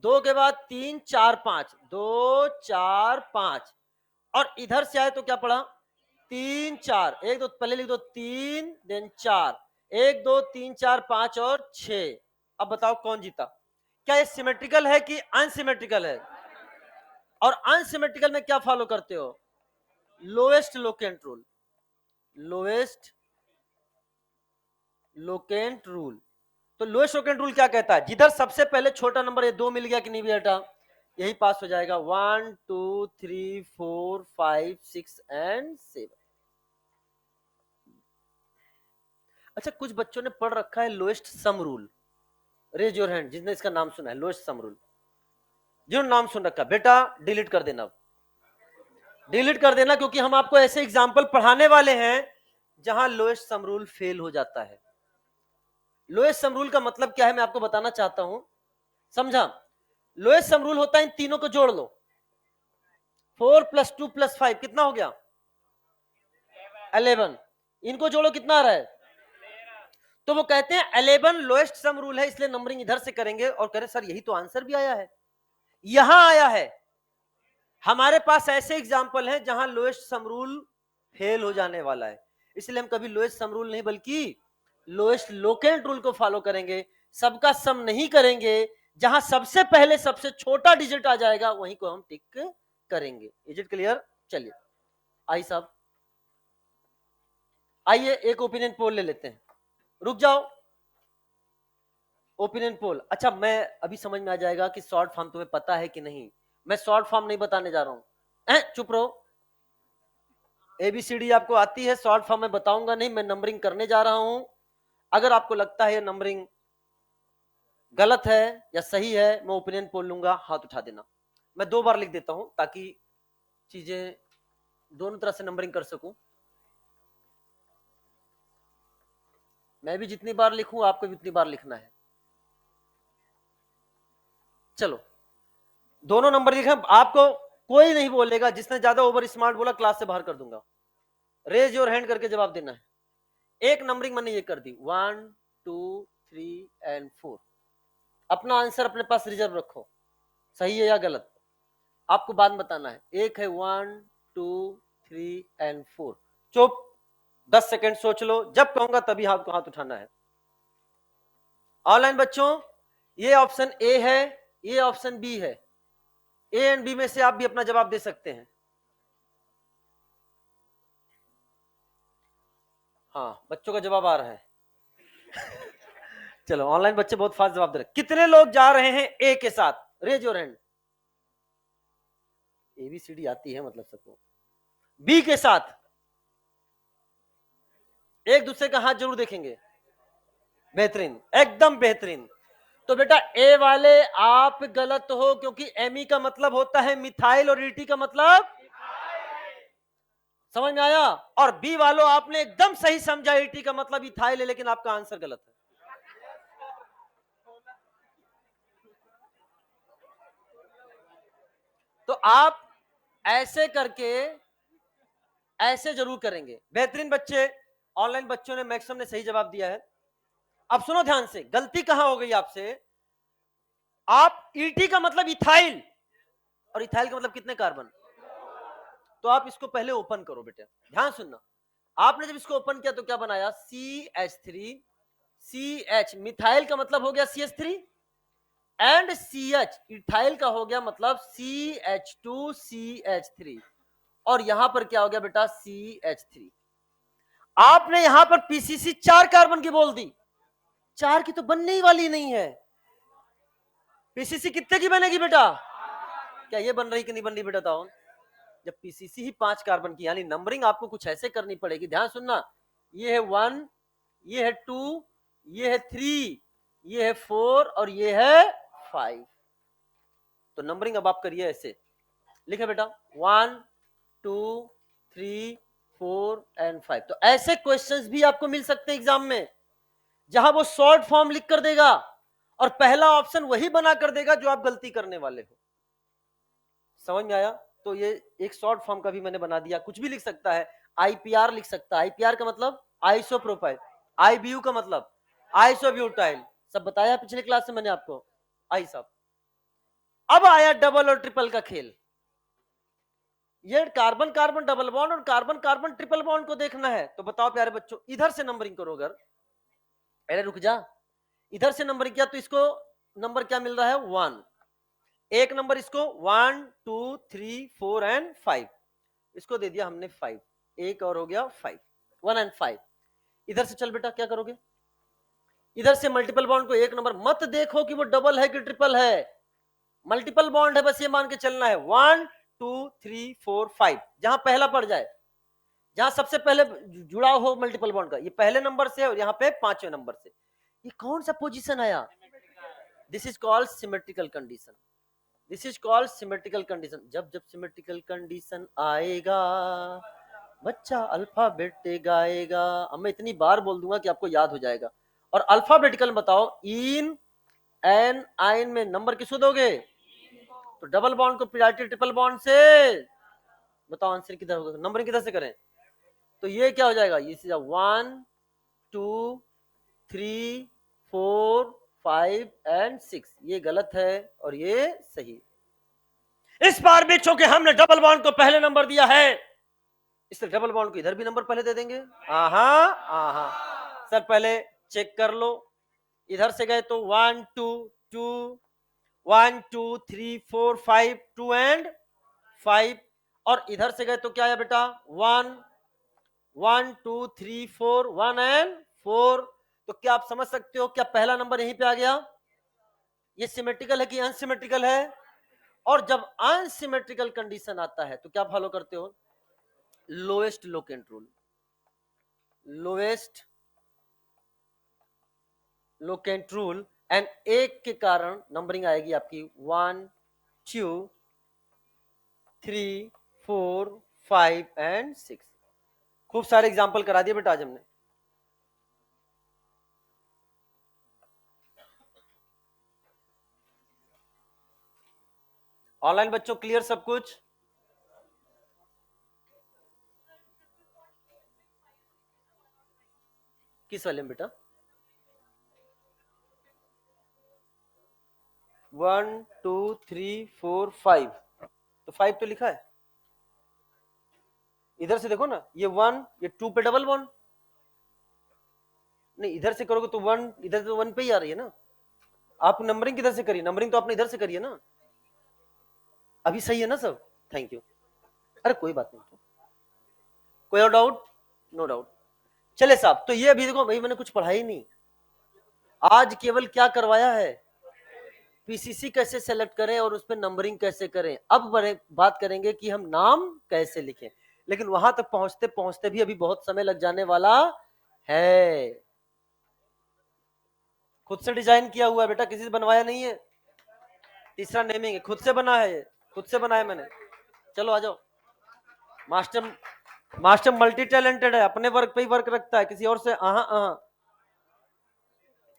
2 के बाद 3 4 5, 2 4 5। और इधर से आए तो क्या पड़ा? 3 4, 1 2 पहले लिख दो 3 देन 4, 1 2 3 4 5 और 6। अब बताओ कौन जीता? क्या ये सिमेट्रिकल है कि अनसिमेट्रिकल है? और अनसिमेट्रिकल में क्या फॉलो करते हो? Lowest locant rule. Lowest locant rule. तो लोएस्ट लोकेंट रूल क्या कहता है? जिधर सबसे पहले छोटा नंबर ये 2 मिल गया कि नहीं बेटा, यही पास हो जाएगा। 1 2 3 4 5 6 एंड 7। अच्छा कुछ बच्चों ने पढ़ रखा है lowest sum rule. Raise your hand जिसने इसका नाम सुना है, लोएस्ट सम रूल। जिन्होंने नाम सुन रखा बेटा डिलीट कर देना, डिलीट कर देना, क्योंकि हम आपको ऐसे एग्जाम्पल पढ़ाने वाले हैं जहां लोएस्ट सम रूल फेल हो जाता है। लोएस्ट सम रूल का मतलब क्या है मैं आपको बताना चाहता हूं, समझा? लोएस्ट सम रूल होता है इन तीनों को जोड़ लो। 4 + 2 + 5 कितना हो गया? 11। इनको जोड़ो कितना आ रहा है? तो वो कहते हैं 11 लोएस्ट सम रूल है, इसलिए नंबरिंग इधर से करेंगे। और कह रहे सर यही तो आंसर भी आया है, यहां आया है। हमारे पास ऐसे एग्जाम्पल हैं जहां लोएस्ट सम रूल फेल हो जाने वाला है, इसलिए हम कभी लोएस्ट सम रूल नहीं बल्कि लोएस्ट लोकेंट रूल को फॉलो करेंगे। सबका सम नहीं करेंगे, जहां सबसे पहले सबसे छोटा डिजिट आ जाएगा वहीं को हम टिक करेंगे। Is it clear? चलिए आई साहब, आइए एक ओपिनियन पोल ले लेते हैं। रुक जाओ, ओपिनियन पोल। अच्छा मैं अभी समझ में आ जाएगा कि शॉर्ट फॉर्म तुम्हें पता है कि नहीं। मैं शॉर्ट फॉर्म नहीं बताने जा रहा हूं, चुप रहो। एबीसीडी आपको आती है, शॉर्ट फॉर्म में बताऊंगा नहीं, मैं नंबरिंग करने जा रहा हूं। अगर आपको लगता है ये नंबरिंग गलत है या सही है, मैं ओपिनियन पोल लूंगा, हाथ उठा देना। मैं 2 बार लिख देता हूं ताकि चीजें दोनों तरह से नंबरिंग कर सकूं। मैं भी जितनी बार लिखूं आपको भी उतनी बार लिखना है। चलो दोनों नंबर लिखे, आपको कोई नहीं बोलेगा, जिसने ज्यादा ओवर स्मार्ट बोला क्लास से बाहर कर दूंगा। रेज योर हैंड करके जवाब देना है। एक नंबरिंग मैंने ये कर दी 1 2 3 एंड 4। अपना आंसर अपने पास रिजर्व रखो, सही है या गलत आपको बाद में बताना है। एक है 1 2 3 एंड 4। चुप, 10 सेकेंड सोच लो, जब कहूंगा तभी आपको हाथ उठाना है। ऑनलाइन बच्चों ये ऑप्शन ए है, ये ऑप्शन बी है। ए एंड बी में से आप भी अपना जवाब दे सकते हैं। हाँ बच्चों का जवाब आ रहा है। चलो ऑनलाइन बच्चे बहुत फास्ट जवाब दे रहे। कितने लोग जा रहे हैं ए के साथ? Raise your hand. एबीसीडी आती है मतलब सबको। बी के साथ एक दूसरे का हाथ जरूर देखेंगे। बेहतरीन, एकदम बेहतरीन। तो बेटा ए वाले आप गलत हो, क्योंकि एमी का मतलब होता है मिथाइल और ईटी का मतलब, समझ में आया? और बी वालों आपने एकदम सही समझा, ईटी का मतलब इथाइल है, लेकिन आपका आंसर गलत है। तो आप ऐसे करके ऐसे जरूर करेंगे। बेहतरीन बच्चे, ऑनलाइन बच्चों ने मैक्सिमम ने सही जवाब दिया है। अब सुनो ध्यान से, गलती कहां हो गई आपसे? आप ईटी का मतलब इथाइल, और इथाइल का मतलब कितने कार्बन? तो आप इसको पहले ओपन करो बेटा, ध्यान सुनना। आपने जब इसको ओपन किया तो क्या बनाया? CH3 CH। मिथाइल का मतलब हो गया CH3 एंड CH। इथाइल का हो गया मतलब CH2 CH3। और यहां पर क्या हो गया बेटा? CH3। आपने यहां पर PCC 4 कार्बन की बोल दी, 4 की तो बनने ही वाली नहीं है। PCC कितने की बनेगी बेटा? क्या ये बन रही कि नहीं बन रही बेटा? बताओ। जब पीसीसी ही 5 कार्बन की, यानी नंबरिंग आपको कुछ ऐसे करनी पड़ेगी। ध्यान सुनना, ये है 1, ये है 2, ये है 3, ये है 4 और ये है 5। तो नंबरिंग अब आप करिए ऐसे, लिखे बेटा 1 2 3 4 एंड 5। तो ऐसे क्वेश्चंस भी आपको मिल सकते हैं एग्जाम में, जहां वो शॉर्ट फॉर्म लिख कर देगा और पहला ऑप्शन वही बना कर देगा जो आप गलती करने वाले हो। समझ में आया? तो ये एक शॉर्ट फॉर्म का भी मैंने बना दिया, कुछ भी लिख सकता है। आईपीआर लिख सकता है, आईपीआर का मतलब आइसोप्रोपाइल, आईबीयू का मतलब आइसोब्यूटाइल, सब बताया पिछले क्लास में मैंने आपको। आई साहब, अब आया डबल और ट्रिपल का खेल। ये कार्बन कार्बन डबल बॉन्ड और कार्बन कार्बन ट्रिपल बॉन्ड को देखना है। तो बताओ प्यारे बच्चों, इधर से नंबरिंग करो, अगर अरे रुक जा, इधर से नंबरिंग किया तो इसको नंबर क्या मिल रहा है 1, एक नंबर इसको 1 2 3 4 एंड 5, इसको दे दिया हमने 5, एक और हो गया 5, 1 एंड 5। इधर से चल बेटा, क्या करोगे? इधर से मल्टीपल बॉन्ड को एक नंबर, मत देखो कि वो डबल है कि ट्रिपल है, मल्टीपल बॉन्ड है, बस ये मान के चलना है 1 2 3 4 5, जहां पहला पड़ जाए, जहां सबसे पहले जुड़ा हो मल्टीपल बॉन्ड का, ये पहले नंबर से और यहाँ पे 5वें नंबर से। ये कौन सा पोजीशन आया? This is called symmetrical condition, this is called symmetrical condition. जब जब सिमेट्रिकल कंडीशन आएगा बच्चा अल्फाबेट गाएगा। अब मैं इतनी बार बोल दूंगा कि आपको याद हो जाएगा। और अल्फाबेटिकल बताओ, इन एन आइन में नंबर किसको दोगे? तो डबल बॉन्ड को प्रायोरिटी ट्रिपल बॉन्ड से। बताओ आंसर किधर होगा, नंबरिंग किधर से करें? तो ये क्या हो जाएगा, ये 1 2 3 4 5 एंड 6, ये गलत है और ये सही। इस बार भी चूंकि हमने डबल बॉन्ड को पहले नंबर दिया है, इसलिए डबल बॉन्ड को इधर भी नंबर पहले दे देंगे। आहा आहा, सर पहले चेक कर लो, इधर से गए तो 1 2 2 1 2 3 4 5 2 एंड 5, और इधर से गए तो क्या आया बेटा 1 1 2 3 4 1 एंड 4। तो क्या आप समझ सकते हो, क्या पहला नंबर यहीं पे आ गया? ये सिमेट्रिकल है कि अनसिमेट्रिकल है? और जब अनसिमेट्रिकल कंडीशन आता है तो क्या फॉलो करते हो? Lowest locant rule, lowest locant rule, and एक के कारण नंबरिंग आएगी आपकी 1 2 3 4 5 एंड 6। खूब सारे एग्जाम्पल करा दिए बेटा आज हमने। ऑनलाइन बच्चों क्लियर सब कुछ? किस वाले में बेटा? 1 2 3 4 5, तो 5 तो लिखा है। इधर से देखो ना, ये 1 ये 2 पे डबल बॉन्ड, नहीं इधर से करोगे तो 1, इधर तो 1 पे ही आ रही है ना। आप नंबरिंग किधर से करिए? नंबरिंग तो आपने इधर से करिए ना। अभी सही है ना सब? Thank you. अरे कोई बात नहीं, कोई और डाउट? No doubt. चले साहब, तो ये अभी देखो भाई मैंने कुछ पढ़ा ही नहीं, आज केवल क्या करवाया है, पीसीसी कैसे सेलेक्ट करें और उस पर नंबरिंग कैसे करें। अब बात करेंगे कि हम नाम कैसे लिखें, लेकिन वहां तक पहुंचते पहुंचते भी अभी बहुत समय लग जाने वाला है। खुद से डिजाइन किया हुआ है बेटा, किसी से बनवाया नहीं है। तीसरा नेमिंग है, खुद से बना है, ये खुद से बनाया मैंने। चलो आ जाओ, मास्टर मास्टर मल्टी टैलेंटेड है, अपने वर्क पे ही वर्क रखता है, किसी और से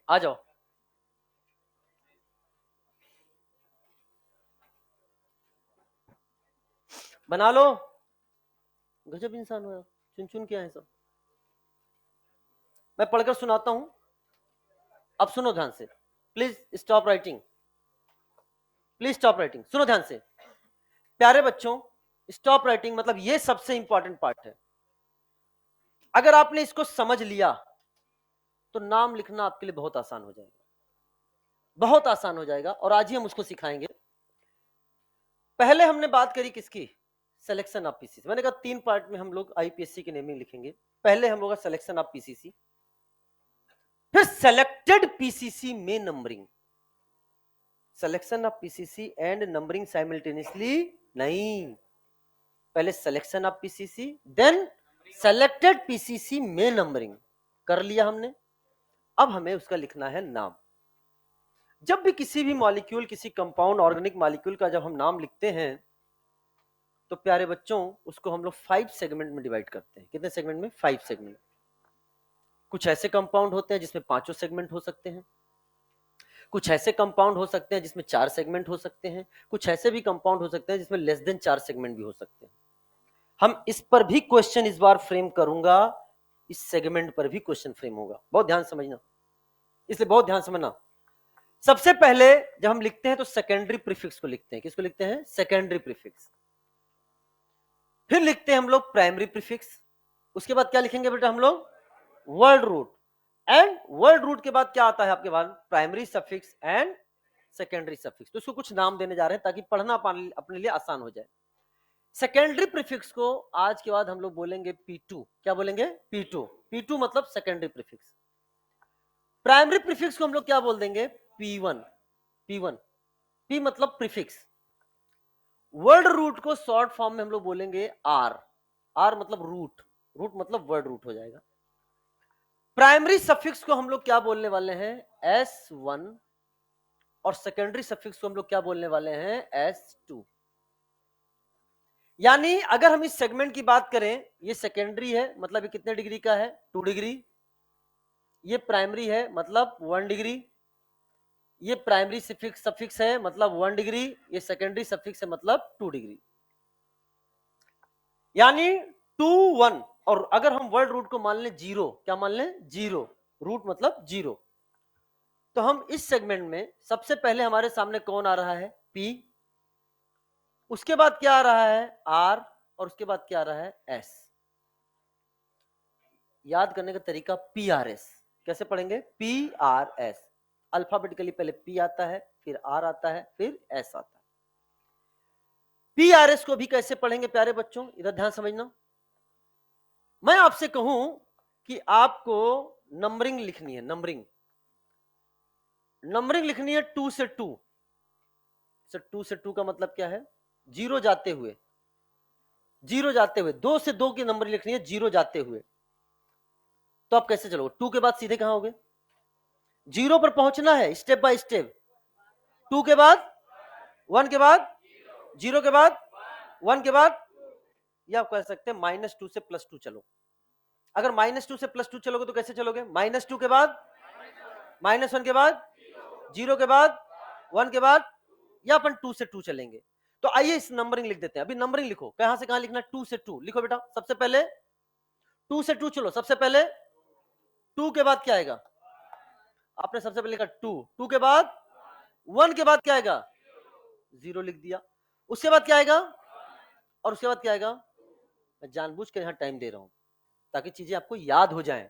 आ जाओ। बना लो, गजब इंसान हो, चुन चुन क्या है सब। मैं पढ़कर सुनाता हूं, अब सुनो ध्यान से, please stop writing, please stop writing, सुनो ध्यान से। प्यारे बच्चों, स्टॉप राइटिंग मतलब ये सबसे इंपॉर्टेंट पार्ट है। अगर आपने इसको समझ लिया तो नाम लिखना आपके लिए बहुत आसान हो जाएगा, बहुत आसान हो जाएगा, और आज ही हम उसको सिखाएंगे। पहले हमने बात करी किसकी? Selection of PCC. मैंने कहा 3 पार्ट में हम लोग आईपीएससी की नेमिंग लिखेंगे। पहले हम लोग सिलेक्शन ऑफ पीसीसी, फिर सेलेक्टेड पीसीसी में numbering. Selection of PCC and numbering simultaneously नहीं, पहले selection of PCC then selected PCC में नंबरिंग। कर लिया हमने। अब हमें उसका लिखना है नाम। जब भी किसी भी मॉलिक्यूल, किसी कंपाउंड ऑर्गेनिक मॉलिक्यूल का जब हम नाम लिखते हैं तो प्यारे बच्चों उसको हम लोग 5 सेगमेंट में डिवाइड करते हैं। कितने सेगमेंट में? 5 सेगमेंट। कुछ ऐसे कंपाउंड होते हैं जिसमें 5 सेगमेंट हो सकते हैं, कुछ ऐसे कंपाउंड हो सकते हैं जिसमें 4 सेगमेंट हो सकते हैं, कुछ ऐसे भी कंपाउंड हो सकते हैं जिसमें लेस देन 4 सेगमेंट भी हो सकते हैं। हम इस पर भी क्वेश्चन इस बार फ्रेम करूंगा, इस सेगमेंट पर भी क्वेश्चन फ्रेम होगा, बहुत ध्यान समझना, इसलिए बहुत ध्यान समझना। सबसे पहले जब हम लिखते हैं तो सेकेंडरी प्रीफिक्स को लिखते हैं। किसको लिखते हैं? Secondary prefix. फिर लिखते हैं हम लोग प्राइमरी प्रीफिक्स। उसके बाद क्या लिखेंगे बेटा हम लोग? Word root. And word root के बाद क्या आता है आपके पास? Primary suffix and secondary suffix. तो इसको कुछ नाम देने जा रहे हैं ताकि पढ़ना अपने लिए आसान हो जाए। सेकेंडरी प्रीफिक्स को आज के बाद हम लोग बोलेंगे P2। क्या बोलेंगे? P2। P2 मतलब सेकेंडरी प्रीफिक्स। प्राइमरी प्रीफिक्स को हम लोग क्या बोल देंगे? P1। P1, P मतलब प्रीफिक्स। वर्ड रूट को शॉर्ट फॉर्म में हम लोग बोलेंगे R। R मतलब रूट, रूट मतलब वर्ड रूट हो जाएगा। प्राइमरी सफिक्स को हम लोग क्या बोलने वाले हैं? S1। और सेकेंडरी सफिक्स को हम लोग क्या बोलने वाले हैं? S2। यानी अगर हम इस सेगमेंट की बात करें, ये सेकेंडरी है मतलब ये कितने डिग्री का है? 2 डिग्री। ये प्राइमरी है मतलब 1 डिग्री। ये प्राइमरी सफिक्स है मतलब 1 डिग्री। ये सेकेंडरी सफिक्स है मतलब 2 डिग्री। यानी 2 1। और अगर हम वर्ड रूट को मान लें 0, क्या मान लें? 0। रूट मतलब 0। तो हम इस सेगमेंट में सबसे पहले हमारे सामने कौन आ रहा है? P। उसके बाद क्या आ रहा है? R। और उसके बाद क्या आ रहा है? S। याद करने का तरीका PRS। कैसे पढ़ेंगे? PRS। अल्फाबेटिकली पहले P आता है, फिर R आता है, फिर S आता है। PRS को भी कैसे पढ़ेंगे प्यारे बच्चों? इधर ध्यान समझना। मैं आपसे कहूं कि आपको नंबरिंग लिखनी है, नंबरिंग लिखनी है 2 से 2। 2 से 2 का मतलब क्या है? 0 जाते हुए, 0 जाते हुए। 2 से 2 की नंबर लिखनी है 0 जाते हुए। तो आप कैसे चलोगे? 2 के बाद सीधे कहां होगे? 0 पर पहुंचना है स्टेप बाय स्टेप। 2 के बाद 1 के बाद 0 के बाद 1 के बाद, या आप कह सकते हैं -2 से +2 चलो। अगर -2 से +2 चलोगे तो कैसे चलोगे? -2 के बाद -1 के बाद 0 के बाद 1 के बाद, या अपन 2 से 2 चलेंगे। तो आइए इस नंबरिंग लिख देते हैं। अभी नंबरिंग लिखो, कहां से कहां लिखना? 2 से 2 लिखो बेटा। सबसे पहले 2 से 2 चलो। सबसे पहले 2 के बाद क्या आएगा? आपने सबसे पहले लिखा 2। 2 के बाद 1 के बाद क्या आएगा? 0 लिख दिया। उसके बाद क्या आएगा? और उसके बाद क्या आएगा? मैं जानबूझ कर यहां टाइम दे रहा हूं ताकि चीजें आपको याद हो जाएं।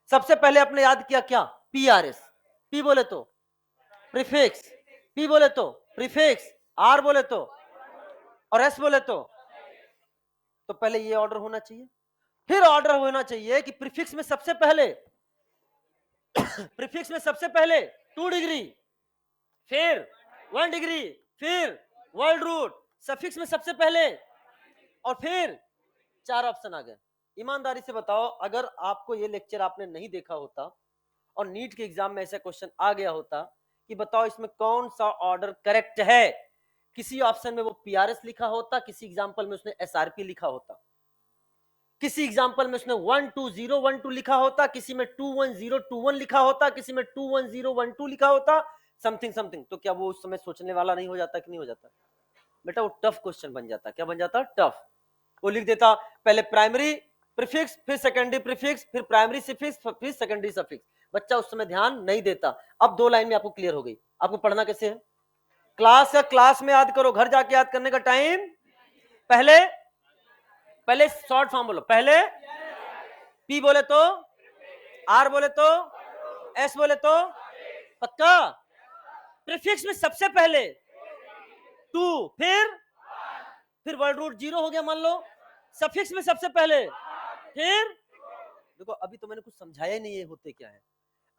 सबसे पहले आपने याद किया क्या? PRS। P बोले तो प्रीफिक्स, P बोले तो प्रीफिक्स, R बोले तो, और S बोले तो पहले ये ऑर्डर होना चाहिए। फिर ऑर्डर होना चाहिए कि प्रीफिक्स में सबसे पहले प्रीफिक्स में सबसे पहले 2 डिग्री, फिर 1 डिग्री, फिर वर्ड रूट। सफिक्स में सबसे पहले, और फिर 4 ऑप्शन आ गए। ईमानदारी से बताओ, अगर आपको ये लेक्चर आपने नहीं देखा होता और नीट के एग्जाम में ऐसा क्वेश्चन आ गया होता कि बताओ इसमें कौन सा ऑर्डर करेक्ट है, किसी ऑप्शन में वो PRS लिखा होता, किसी एग्जांपल में उसने SRP लिखा होता, किसी एग्जांपल में उसने 12012 लिखा होता, किसी में 21021 लिखा होता, किसी में 21012 लिखा होता, समथिंग समथिंग। तो क्या वो उस समय सोचने वाला नहीं हो जाता कि नहीं हो जाता? बेटा वो टफ क्वेश्चन बन जाता। क्या बन जाता? टफ। वो लिख देता पहले प्राइमरी प्रीफिक्स, फिर सेकेंडरी प्रीफिक्स, फिर प्राइमरी सफिक्स, फिर सेकेंडरी सफिक्स। बच्चा उस समय ध्यान नहीं देता। अब 2 लाइन में आपको क्लियर हो गई। आपको पढ़ना कैसे है? क्लास या क्लास में याद करो, घर जाके याद करने का टाइम। पहले शॉर्ट फॉर्म बोलो। पहले P बोले तो, R बोले तो, S बोले तो, पक्का? प्रीफिक्स में सबसे पहले 2, फिर वर्ड रूट 0 हो गया मान लो। सफिक्स में सबसे पहले, फिर देखो अभी तो मैंने कुछ समझाया ही नहीं है होते क्या है।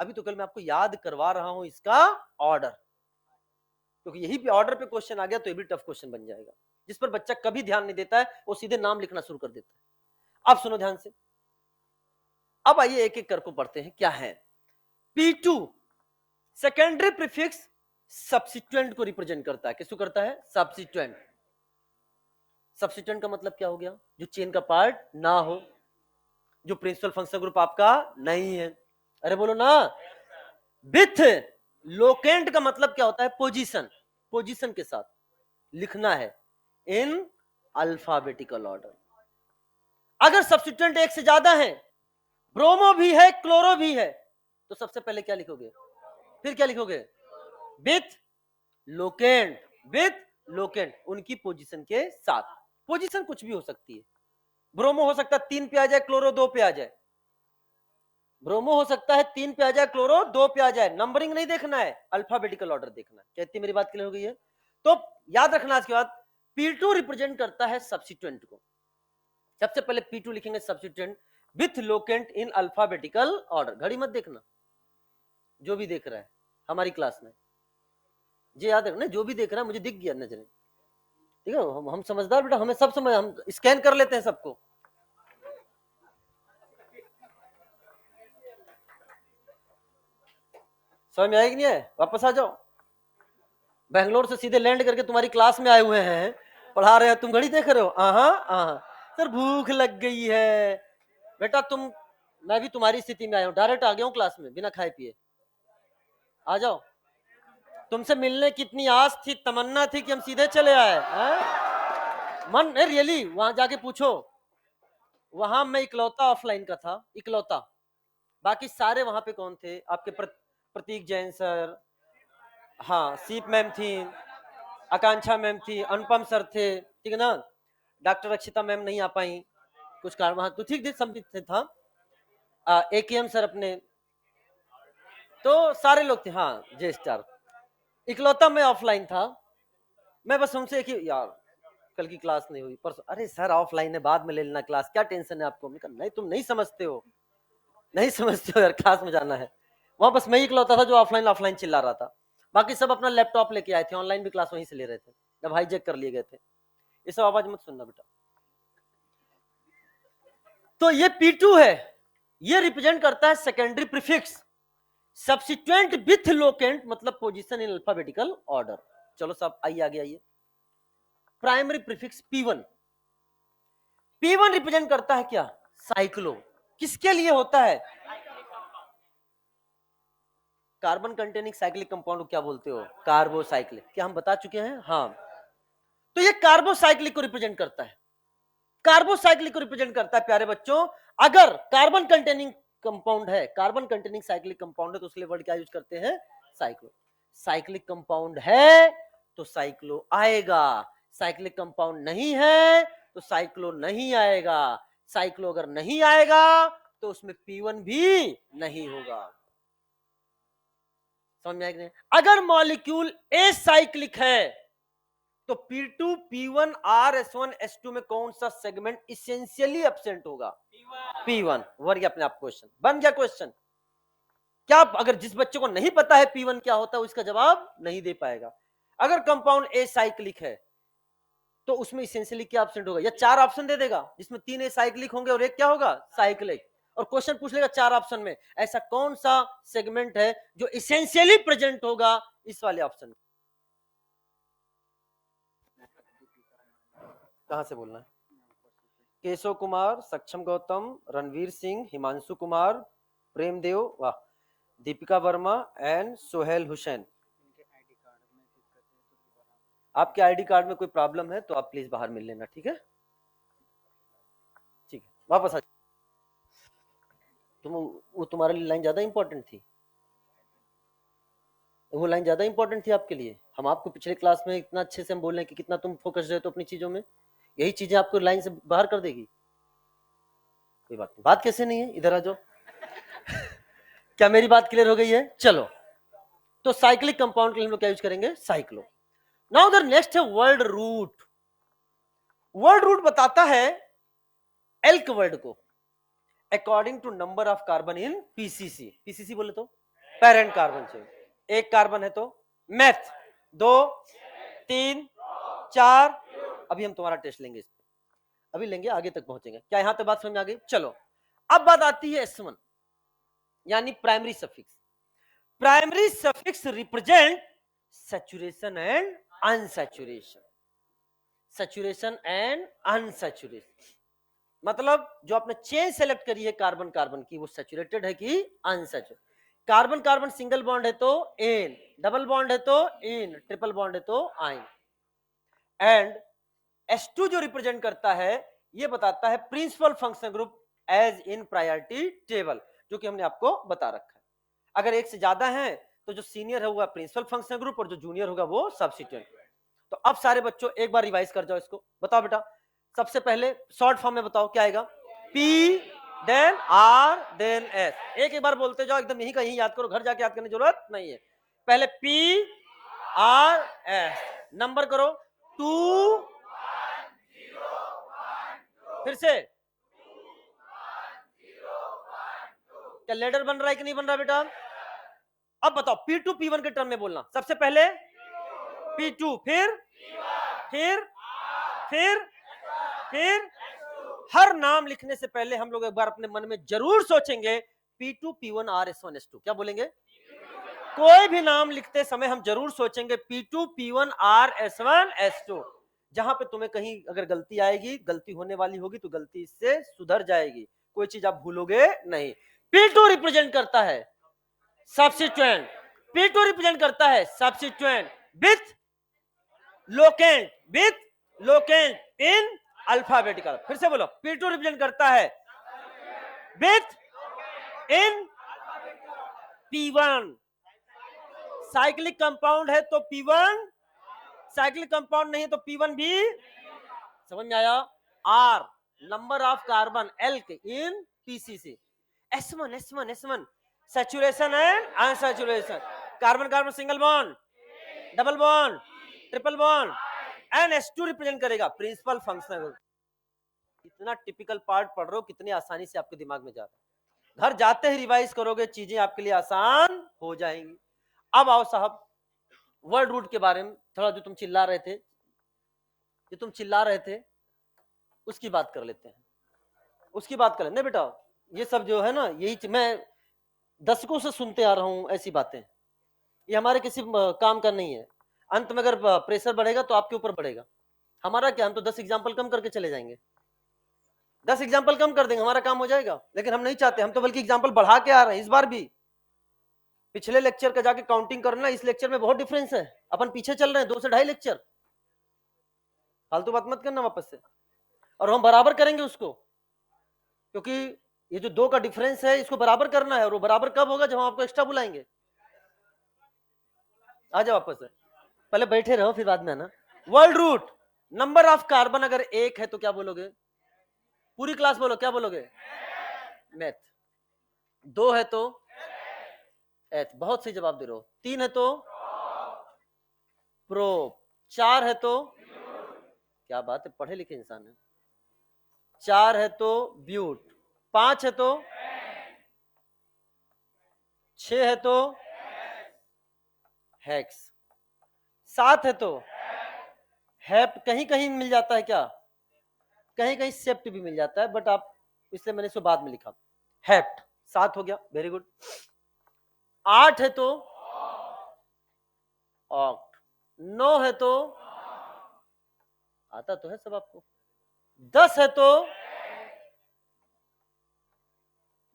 अभी तो कल मैं आपको याद करवा रहा हूं इसका ऑर्डर, क्योंकि यही पे ऑर्डर पे क्वेश्चन आ गया तो ये भी टफ क्वेश्चन बन जाएगा, जिस पर बच्चा कभी ध्यान नहीं देता है वो सीधे नाम लिखना शुरू कर देता है। अब सुनो ध्यान से, अब आइए एक एक करके पढ़ते हैं क्या है। P2 सेकेंडरी प्रीफिक्स सब्स्टिट्यूएंट को रिप्रेजेंट करता है। किसको करता है? सब्स्टिट्यूएंट। सब्स्टिट्यूएंट का मतलब क्या हो गया? जो चेन का पार्ट ना हो, जो प्रिंसिपल फंक्शन ग्रुप आपका नहीं है। अरे बोलो ना। विथ लोकेंट का मतलब क्या होता है? पोजीशन। पोजीशन के साथ लिखना है इन अल्फाबेटिकल ऑर्डर। अगर सब्स्टिट्यूएंट एक से ज्यादा है, ब्रोमो भी है, क्लोरो भी है, तो सबसे पहले क्या लिखोगे? फिर क्या लिखोगे? With locant. विथ लोकेंट, उनकी पोजीशन के साथ। पोजीशन कुछ भी हो सकती है। ब्रोमो हो सकता है 3 पे आ जाए, क्लोरो 2 पे आ जाए। ब्रोमो हो सकता है 3 पे आ जाए, क्लोरो 2 पे आ जाए। नंबरिंग नहीं देखना है, अल्फाबेटिकल ऑर्डर देखना है। कहती मेरी बात क्लियर हो गई है? तो याद रखना आज के बाद P2 रिप्रेजेंट करता है सब्स्टिट्यूएंट को। सबसे पहले P2 लिखेंगे substituent with locant in alphabetical order. घड़ी मत देखना, जो भी देख रहा है हमारी क्लास में, ये याद रखना, जो भी देख रहा है मुझे दिख गया नजर। ठीक है, हम समझदार बेटा, हमें सब समझ, हम स्कैन कर लेते हैं सबको। समझ में आएगी नहीं है? वापस आ जाओ। बेंगलोर से सीधे लैंड करके तुम्हारी क्लास में आए हुए हैं, पढ़ा रहे हैं, तुम घड़ी देख रहे हो। सर भूख लग गई है बेटा। मैं भी तुम्हारी स्थिति में आया हूँ, डायरेक्ट आ गया हूँ क्लास में बिना खाए पिए। आ जाओ। तुमसे मिलने की इतनी आस थी, तमन्ना थी कि हम सीधे चले आए हैं? मन नहीं, रियली वहां जाके पूछो। वहां मैं इकलौता ऑफलाइन का था, इकलौता। बाकी सारे वहां पे कौन थे आपके? प्रतीक जैन सर, हाँ, सीप मैम थी, आकांक्षा मैम थी, अनुपम सर थे, ठीक है ना। डॉक्टर रक्षिता मैम नहीं आ पाई कुछ कारण, वहां तो ठीक था। AKM सर अपने, तो सारे लोग थे। हाँ, जे स्टार। इकलौता मैं ऑफलाइन था। मैं बस उनसे एक ही, यार कल की क्लास नहीं हुई परसों। अरे सर ऑफलाइन है, बाद में ले लेना क्लास, क्या टेंशन है आपको? मैं कहा नहीं, तुम नहीं समझते हो, नहीं समझते हो यार, क्लास में जाना है। वहां बस मैं ही इकलौता था जो ऑफलाइन ऑफलाइन चिल्ला रहा था। बाकी सब अपना लैपटॉप लेके आए थे, ऑनलाइन भी क्लास वहीं से ले रहे थे, जब हाईजैक कर लिए गए थे। ये सब आवाज मत सुनना बेटा। तो ये P2 है, ये रिप्रेजेंट करता है secondary prefix substituent with locant, मतलब पोजीशन इन अल्फाबेटिकल ऑर्डर। चलो सब आइए आगे आइए। Primary prefix P1। P1 represent करता है क्या? साइक्लो। किसके लिए होता है? कार्बन कंटेनिंग साइक्लिक कंपाउंड को क्या बोलते हो? कार्बोसाइक्लिक। क्या हम बता चुके हैं? हाँ। तो ये कार्बोसाइक्लिक को रिप्रेजेंट करता है। कार्बोसाइक्लिक को रिप्रेजेंट करता है प्यारे बच्चों। अगर कार्बन कंटेनिंग कंपाउंड है, कार्बन कंटेनिंग साइक्लिक कंपाउंड है, तो उसके लिए वर्ड क्या यूज करते हैं? साइक्लो। साइक्लिक कंपाउंड है तो साइक्लो आएगा, साइक्लिक कंपाउंड नहीं है तो साइक्लो नहीं आएगा। साइक्लो अगर नहीं आएगा तो उसमें P1 भी नहीं होगा। समझ में आएगा? अगर मॉलिक्यूल एसाइक्लिक है तो P2, P1, RS1, S2 में कौन सा सेगमेंट इसेंशियली एब्सेंट होगा? P1। बन गया अपने आप क्वेश्चन, बन गया क्वेश्चन। क्या अगर जिस बच्चे को नहीं पता है P1 क्या होता है, उसका जवाब नहीं दे पाएगा। अगर कंपाउंड एसाइक्लिक है तो उसमें इसेंशियली क्या एब्सेंट होगा? या 4 ऑप्शन दे देगा जिसमें 3 एसाइक्लिक होंगे और एक क्या होगा? साइक्लिक। और क्वेश्चन पूछ लेगा 4 ऑप्शन में ऐसा कौन सा सेगमेंट है जो इसेंशियली प्रेजेंट होगा इस वाले ऑप्शन में। कहां से बोलना है? केशव कुमार, सक्षम गौतम, रणवीर सिंह, हिमांशु कुमार, प्रेमदेव, वाह, दीपिका वर्मा एंड सोहेल हुसैन। आपके आईडी कार्ड में कोई प्रॉब्लम है तो आप प्लीज बाहर मिल लेना, ठीक है? ठीक है, वापस आ। वो तुम्हारे लिए लाइन ज्यादा इंपॉर्टेंट थी, वो लाइन ज्यादा इंपॉर्टेंट थी आपके लिए। हम आपको पिछले क्लास में इतना अच्छे से हम बोल रहे हैं कि कितना तुम फोकस रहते हो अपनी चीजों में, यही चीजें आपको लाइन से बाहर कर देगी। कोई बात नहीं, बात कैसे नहीं है, इधर आ जाओ। क्या मेरी बात क्लियर हो गई है? चलो, तो साइक्लिक कंपाउंड के लिए हम लोग क्या यूज करेंगे? साइक्लो। नाउ द नेक्स्ट है वर्ड रूट। वर्ड रूट बताता है एल्क वर्ड को according to number of carbon in PCC. PCC बोले तो पेरेंट कार्बन चाहिए। एक कार्बन है तो मैथ, 2, 3, 4। अभी हम तुम्हारा टेस्ट लेंगे इस पे, अभी लेंगे, आगे तक पहुंचेंगे। क्या यहां तक बात समझ में आ गई? चलो, अब बात आती है S1 यानी primary suffix. Primary suffix represent saturation and unsaturation, saturation and unsaturation, मतलब जो आपने चेन सेलेक्ट करी है कार्बन कार्बन की, वो सैचुरेटेड है कि unsaturated. Carbon carbon single bond है तो एन, डबल बॉन्ड है तो इन, ट्रिपल बॉन्ड है तो आइन। एंड H2 जो रिप्रेजेंट करता है, ये बताता है principal function group as in priority table, जो कि हमने आपको बता रखा है। अगर एक से ज्यादा है तो जो सीनियर होगा प्रिंसिपल फंक्शन ग्रुप और जो जूनियर होगा वो सब्स्टिट्यूएंट। तो अब सारे बच्चों एक बार रिवाइज कर जाओ इसको, बताओ बेटा। सबसे पहले शॉर्ट फॉर्म में बताओ क्या आएगा, P then R then S। एक बार बोलते जाओ, एकदम यही का यही याद करो, घर जाके याद करने की जरूरत नहीं है। पहले P R S, नंबर करो 2, फिर से क्या लेडर बन रहा है कि नहीं बन रहा बेटा? अब बताओ P2 P1 के टर्म में बोलना। सबसे पहले P2, फिर हर नाम लिखने से पहले हम लोग एक बार अपने मन में जरूर सोचेंगे P2 P1 R S1 S2। क्या बोलेंगे? कोई भी नाम लिखते समय हम जरूर सोचेंगे P2 P1 R S1 S2। जहां पे तुम्हें कहीं अगर गलती आएगी, गलती होने वाली होगी, तो गलती से सुधर जाएगी, कोई चीज आप भूलोगे नहीं। P2 रिप्रेजेंट करता है सब्स्टिट्यूएंट, P2 रिप्रेजेंट करता है substituent with locant in alphabetical. फिर से बोलो, P2 रिप्रेजेंट करता है with in P1। Cyclic compound है तो P1, साइक्लिक कंपाउंड नहीं है तो P1 भी। समझ में आया? R number of carbon elk in PCC। S1 saturation and unsaturation, carbon carbon single bond, double bond, triple bond, and H2 represent करेगा प्रिंसिपल फंक्शन। इतना टिपिकल पार्ट पढ़ रहे हो, कितनी आसानी से आपके दिमाग में जा रहा है। घर जाते ही रिवाइज करोगे, चीजें आपके लिए आसान हो जाएंगी। अब आओ साहब, वर्ड रूट के बारे में थोड़ा, जो तुम चिल्ला रहे थे उसकी बात कर लेते हैं, उसकी बात करें। नहीं बेटा, ये सब जो है ना, यही मैं दशकों से सुनते आ रहा हूं ऐसी बातें, ये हमारे किसी काम का नहीं है। अंत में अगर प्रेशर बढ़ेगा तो आपके ऊपर बढ़ेगा, हमारा क्या, हम तो 10 एग्जाम्पल कम करके चले जाएंगे, 10 एग्जाम्पल कम कर देंगे, हमारा काम हो जाएगा। लेकिन हम नहीं चाहते, हम तो बल्कि एग्जाम्पल बढ़ा के आ रहे हैं इस बार भी। पिछले लेक्चर का जाके काउंटिंग करना, इस लेक्चर में बहुत डिफरेंस है, अपन पीछे चल रहे हैं 2 से 2.5 लेक्चर। फालतू बात मत करना वापस से, और हम बराबर करेंगे उसको, क्योंकि ये जो 2 का डिफरेंस है इसको बराबर करना है। और वो बराबर कब होगा? जब हम आपको एक्स्ट्रा बुलाएंगे। आ जाओ वापस से, पहले बैठे रहो फिर बाद में आना। World root, number of carbon अगर 1 है तो क्या बोलोगे? पूरी क्लास बोलो, क्या बोलोगे? मैथ। 2 है तो एथ, बहुत सही जवाब दे रहे हो। 3 है तो प्रोप, 4 है तो, क्या बात है, पढ़े लिखे इंसान है। 4 है तो ब्यूट, 5 है तो, 6 है तो हेक्स, 7 है तो हेप्ट। कहीं कहीं मिल जाता है क्या? कहीं कहीं सेप्ट भी मिल जाता है, बट आप, इसलिए मैंने इसको बाद में लिखा। हेप्ट 7 हो गया, वेरी गुड। 8 है तो ऑक्ट, 9 है तो, आता तो है सब आपको। 10 है तो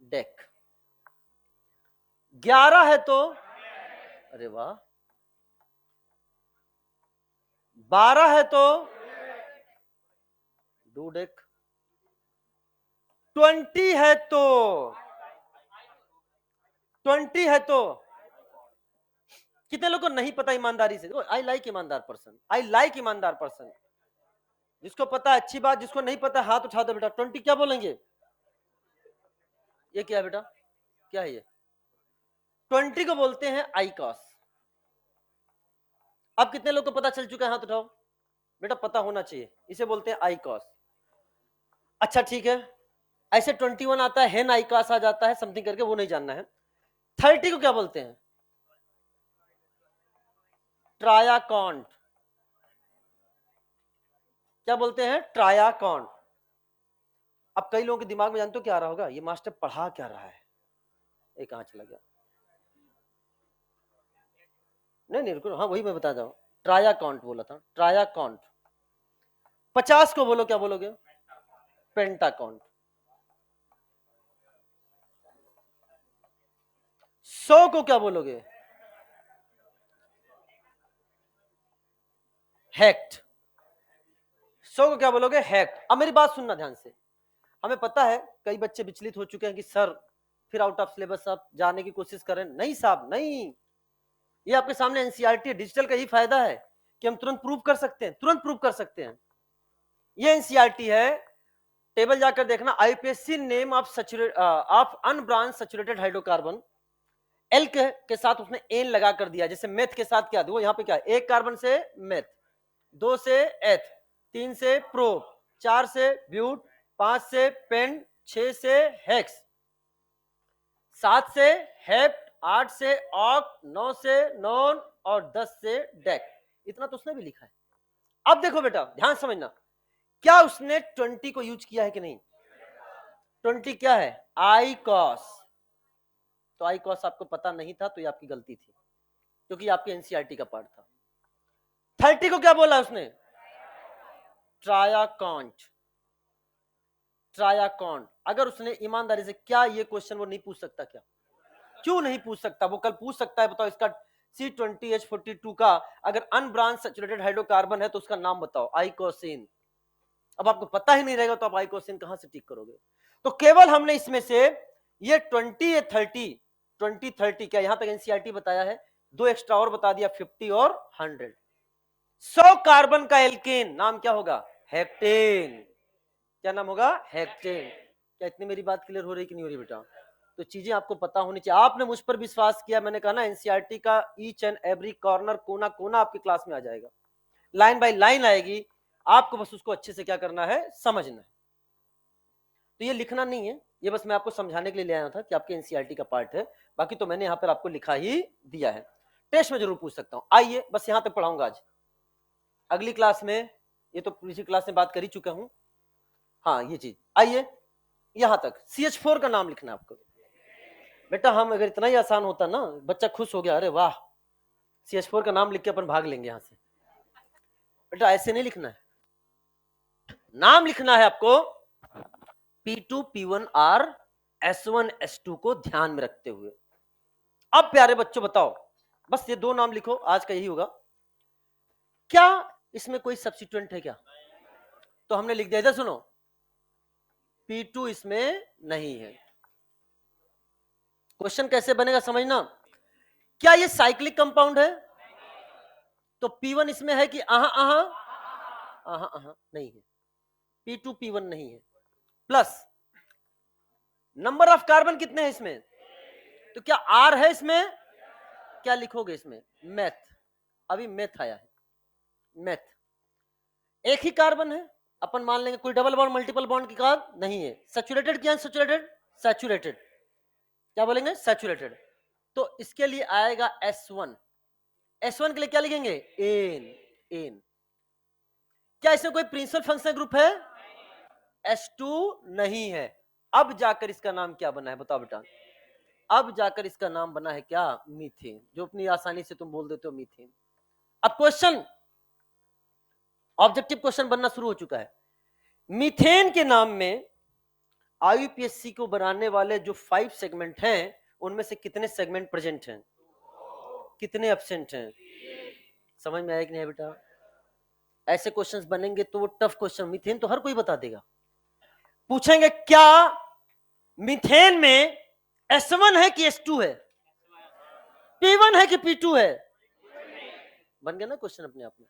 डेक, 11 है तो, अरे वाह, 12 है तो डूडेक, 20 है तो, 20 है तो, कितने लोगों को नहीं पता ईमानदारी से? आई लाइक ईमानदार पर्सन, आई लाइक ईमानदार पर्सन। जिसको पता अच्छी बात, जिसको नहीं पता हाथ उठा दो बेटा। 20 क्या बोलेंगे? ये क्या है बेटा, क्या है ये? 20 को बोलते हैं आईकॉस। अब कितने लोग को पता चल चुका है? हाथ उठाओ बेटा, पता होना चाहिए, इसे बोलते हैं आईकॉस। अच्छा ठीक है, ऐसे 21 आता है, हेन आईकॉस आ जाता है, समथिंग करके, वो नहीं जानना है। 30 को क्या बोलते हैं? ट्रायाकॉन्ट। क्या बोलते हैं? ट्रायाकॉन्ट। अब कई लोगों के दिमाग में जानते हो क्या आ रहा होगा, ये मास्टर पढ़ा क्या रहा है, ये कहां चला गया? नहीं रुको, हाँ वही मैं बता रहा हूँ, ट्राया काउंट बोला था, ट्राया काउंट। 50 को बोलो क्या बोलोगे? पेंटा काउंट। 100 को क्या बोलोगे? हेक्ट। 100 को क्या बोलोगे? हेक्ट। अब मेरी बात सुनना ध्यान से। हमें पता है कई बच्चे विचलित हो चुके हैं कि सर फिर आउट ऑफ सिलेबस आप जाने की कोशिश करें। नहीं साहब नहीं, ये आपके सामने एनसीईआरटी डिजिटल का ही फायदा है कि हम तुरंत प्रूव कर सकते हैं, तुरंत प्रूव कर सकते हैं। ये एनसीईआरटी है, टेबल जाकर देखना, IPSC name of unbranch saturated hydrocarbon, L के साथ उसने एन लगा कर दिया, जैसे मेथ के साथ क्या देखो यहाँ पे क्या है, एक कार्बन से मेथ, 2 से एथ, 3 से प्रो, 4 से ब्यूट, 5 से पेंट, 6 से हेक्स, 7 से हेप्ट, 8 से ऑक, 9 से नॉन और 10 से डेक। इतना तो उसने भी लिखा है। अब देखो बेटा ध्यान समझना, क्या उसने 20 को यूज किया है कि नहीं? 20 क्या है? I cos. तो आई कॉस आपको पता नहीं था तो ये आपकी गलती थी, क्योंकि आपके एनसीईआरटी का पार्ट था। 30 को क्या बोला उसने? ट्राया काउंट। ट्राया काउंट। अगर उसने ईमानदारी से, क्या ये क्वेश्चन वो नहीं पूछ सकता क्या? क्यों नहीं पूछ सकता? वो कल पूछ सकता है, बताओ इसका C20H42 का अगर अनब्रांच सैचुरेटेड हाइड्रोकार्बन है तो उसका नाम बताओ, आइकोसिन। अब आपको पता ही नहीं रहेगा तो आप आइकोसिन कहां से टिक करोगे? तो केवल हमने इसमें से ये 20 या 30, 20 30 क्या यहां तक एनसीईआरटी बताया है, 2 एक्स्ट्रा और बता दिया, 50 और 100। 100 कार्बन का एल्केन नाम क्या होगा? हेक्टेन। क्या नाम होगा? हेक्टेन। क्या इतनी मेरी बात क्लियर हो रही कि नहीं हो रही बेटा? तो चीजें आपको पता होनी चाहिए। आपने मुझ पर विश्वास किया, मैंने कहा ना एनसीईआरटी का ईच एंड एवरी कॉर्नर, कोना कोना आपकी क्लास में आ जाएगा, लाइन बाय लाइन आएगी, आपको बस उसको अच्छे से क्या करना है, समझना है। तो ये लिखना नहीं है, ये बस मैं आपको समझाने के लिए ले आया था कि आपके एनसीईआरटी का पार्ट है, बाकी तो मैंने यहाँ पर आपको लिखा ही दिया है। टेस्ट में जरूर पूछ सकता हूँ। आइए बस यहाँ तक पढ़ाऊंगा आज, अगली क्लास में ये तो पिछली क्लास में बात कर ही चुका हूँ। हाँ ये चीज, आइए यहां तक CH4 का नाम लिखना आपको। बेटा हम अगर इतना ही आसान होता ना, बच्चा खुश हो गया, अरे वाह CH4 का नाम लिख के अपन भाग लेंगे यहां से। बेटा ऐसे नहीं लिखना है, नाम लिखना है आपको P2P1R S1S2 को ध्यान में रखते हुए। अब प्यारे बच्चों बताओ, बस ये 2 नाम लिखो, आज का यही होगा। क्या इसमें कोई सब्स्टिट्यूएंट है क्या? तो हमने लिख दिया, इधर सुनो, P2 इसमें नहीं है। क्वेश्चन कैसे बनेगा समझना, क्या ये साइक्लिक कंपाउंड है? तो P1 इसमें है कि नहीं है, P2P1 नहीं है। प्लस नंबर ऑफ कार्बन कितने हैं इसमें? तो क्या R है इसमें? क्या लिखोगे इसमें? मैथ। अभी मैथ आया है, मैथ। एक ही कार्बन है, अपन मान लेंगे, कोई डबल बॉन्ड मल्टीपल बॉन्ड की बात नहीं है। सैचुरेटेड क्या है? सैचुरेटेड, सैचुरेटेड, क्या बोलेंगे? सैचुरेटेड। तो इसके लिए आएगा S1। S1 के लिए क्या लिखेंगे? एन। एन। क्या इसमें कोई प्रिंसिपल फंक्शनल ग्रुप है? S2 नहीं है। अब जाकर इसका नाम क्या बना है बताओ बेटा? अब जाकर इसका नाम बना है क्या? मीथेन, जो अपनी आसानी से तुम बोल देते हो मीथेन। अब क्वेश्चन, ऑब्जेक्टिव क्वेश्चन बनना शुरू हो चुका है। मीथेन के नाम में आईयूपीएससी को बनाने वाले जो 5 सेगमेंट हैं, उनमें से कितने सेगमेंट प्रेजेंट हैं, कितने एब्सेंट हैं? समझ में आया कि नहीं बेटा? ऐसे क्वेश्चंस बनेंगे तो वो टफ क्वेश्चन, मीथेन तो हर कोई बता देगा। पूछेंगे क्या मीथेन में S1 है कि S2 है, P1 है कि P2 है? बन गया ना क्वेश्चन अपने आप में।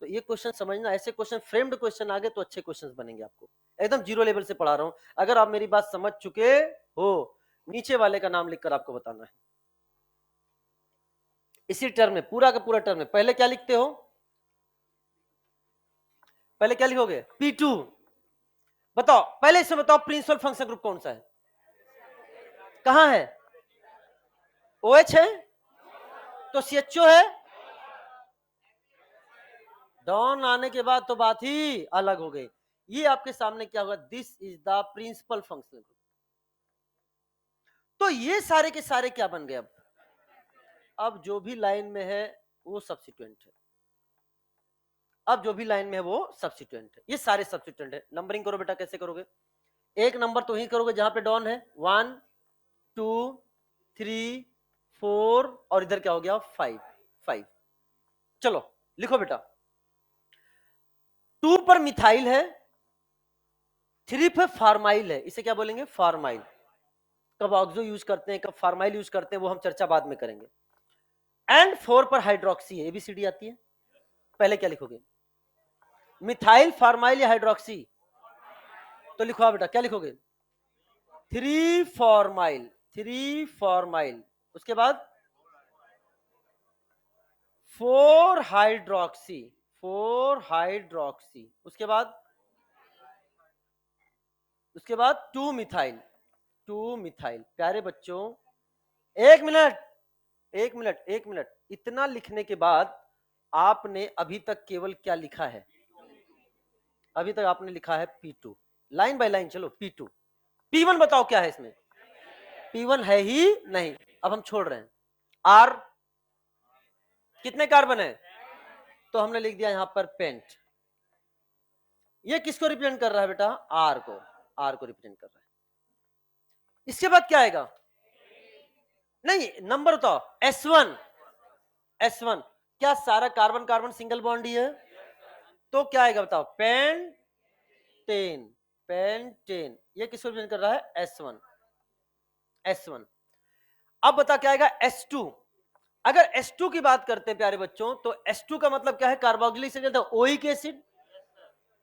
तो ये क्वेश्चन समझना, ऐसे क्वेश्चन फ्रेम्ड क्वेश्चन आ गए तो अच्छे क्वेश्चंस बनेंगे। आपको एकदम जीरो लेवल से पढ़ा रहा हूं, अगर आप मेरी बात समझ चुके हो, नीचे वाले का नाम लिखकर आपको बताना है। इसी टर्म में, पूरा का पूरा टर्म में, पहले क्या लिखते हो? पहले क्या लिखोगे? P2। बताओ पहले इसमें बताओ प्रिंसिपल फंक्शन ग्रुप कौन सा है? कहां है? OH है तो CHO है। डॉन आने के बाद तो बात ही अलग हो गई। ये आपके सामने क्या होगा? This is the principal functional group. तो ये सारे के सारे क्या बन गए? अब जो भी लाइन में है वो सब्स्टिट्यूएंट है। अब जो भी लाइन में है वो सब्स्टिट्यूएंट है, ये सारे सब्स्टिट्यूएंट है। नंबरिंग करो बेटा, कैसे करोगे? एक नंबर तो ही करोगे जहां पे डॉन है, 1 2 3 4 और इधर क्या हो गया 5। चलो लिखो बेटा, 2 पर मिथाइल है, 3 पर फार्माइल है, इसे क्या बोलेंगे? फार्माइल। कब ऑक्सो यूज करते हैं, कब फार्माइल यूज करते हैं, वो हम चर्चा बाद में करेंगे। एंड 4 पर हाइड्रोक्सी है, एबीसीडी आती है। पहले क्या लिखोगे, मिथाइल, फार्माइल या हाइड्रोक्सी? तो लिखो बेटा, क्या लिखोगे? 3 फॉर्माइल, 3 फॉर्माइल, उसके बाद 4 हाइड्रोक्सी, 4 हाइड्रोक्सी, उसके बाद 2 मिथाइल, 2 मिथाइल। प्यारे बच्चों, एक मिनट, एक मिनट, एक मिनट, इतना लिखने के बाद आपने अभी तक केवल क्या लिखा है? अभी तक आपने लिखा है P2, लाइन बाय लाइन चलो। P2, P1 बताओ क्या है इसमें? P1 है ही नहीं। अब हम छोड़ रहे हैं। R कितने कार्बन है? तो हमने लिख दिया यहां पर पेंट। ये किसको रिप्रेजेंट कर रहा है बेटा? R को, R को रिप्रेजेंट कर रहा है। इसके बाद क्या आएगा? नहीं, नंबर बताओ। S1, S1 क्या सारा कार्बन कार्बन सिंगल बॉन्ड ही है? तो क्या आएगा बताओ? Pentane, pentane. ये किसको रिप्रेजेंट कर रहा है? S1, S1। अब बता क्या आएगा? S2। अगर H2 की बात करते हैं प्यारे बच्चों, तो H2 का मतलब क्या है? Carboxylic acid, oic acid.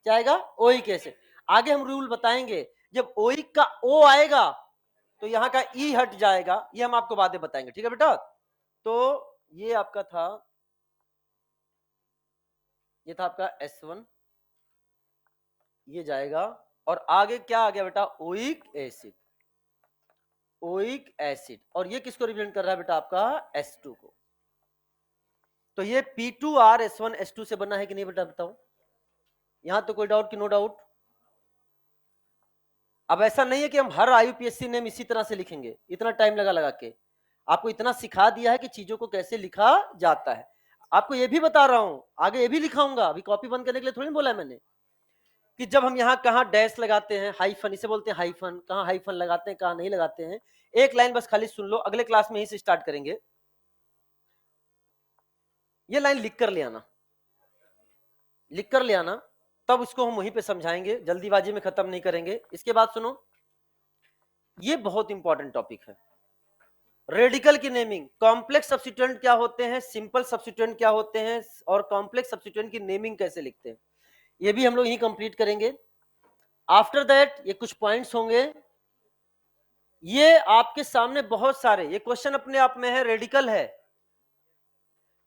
क्या आएगा? Oic acid. आगे हम रूल बताएंगे, जब ओइक का O आएगा तो यहां का E हट जाएगा, ये हम आपको बाद में बताएंगे, ठीक है बेटा? तो ये आपका था, ये था आपका S1, ये जाएगा। और आगे क्या आ गया बेटा? Oic acid, oic acid. और ये किसको रिप्रेजेंट कर रहा है बेटा? आपका S2 को। तो ये P2R S1S2 से बना है कि नहीं बेटा, बताओ? यहां तो कोई डाउट कि नो डाउट? अब ऐसा नहीं है कि हम हर IUPAC नेम इसी तरह से लिखेंगे, इतना टाइम लगा लगा के। आपको इतना सिखा दिया है कि चीजों को कैसे लिखा जाता है। आपको ये भी बता रहा हूं, आगे ये भी लिखाऊंगा, अभी कॉपी बंद करने के लिए थोड़ी बोला है मैंने, कि जब हम यहाँ कहाँ डैश लगाते हैं, हाइफन, इसे बोलते हैं हाइफन, कहाँ हाइफन लगाते हैं, कहाँ नहीं लगाते हैं। एक लाइन बस खाली सुन लो, अगले क्लास में ही से स्टार्ट करेंगे। ये लाइन लिख कर ले आना, लिख कर ले आना, तब उसको हम वहीं पे समझाएंगे, जल्दीबाजी में खत्म नहीं करेंगे। इसके बाद सुनो, ये बहुत इंपॉर्टेंट टॉपिक है, रेडिकल की नेमिंग। कॉम्प्लेक्स सब्स्टिट्यूएंट क्या होते हैं, सिंपल सब्स्टिट्यूएंट क्या होते हैं, और कॉम्प्लेक्स सब्स्टिट्यूएंट की नेमिंग कैसे लिखते हैं, ये भी हम लोग यही कंप्लीट करेंगे। आफ्टर दैट ये कुछ पॉइंट्स होंगे, ये आपके सामने बहुत सारे, ये क्वेश्चन अपने आप में है, रेडिकल है,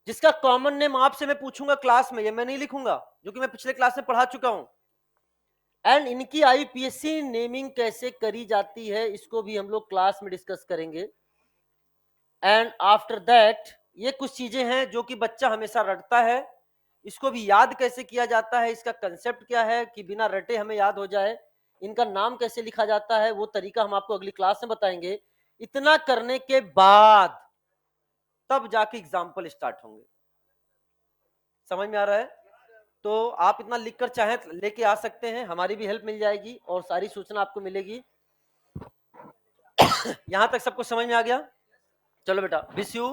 जिसका कॉमन नेम आपसे मैं पूछूंगा क्लास में, ये मैं नहीं लिखूंगा, जो कि मैं पिछले क्लास में पढ़ा चुका हूं। एंड इनकी IUPAC नेमिंग कैसे करी जाती है, इसको भी हम लोग क्लास में डिस्कस करेंगे। एंड आफ्टर दैट ये कुछ चीजें हैं जो कि बच्चा हमेशा रटता है, इसको भी याद कैसे किया जाता है, इसका कंसेप्ट क्या है कि बिना रटे हमें याद हो जाए, इनका नाम कैसे लिखा जाता है, वो तरीका हम आपको अगली क्लास में बताएंगे। इतना करने के बाद तब जाके एग्जाम्पल स्टार्ट होंगे। समझ में आ रहा है? तो आप इतना लिखकर चाहे लेके आ सकते हैं, हमारी भी हेल्प मिल जाएगी और सारी सूचना आपको मिलेगी। यहां तक सबको समझ में आ गया? चलो बेटा, विश यू।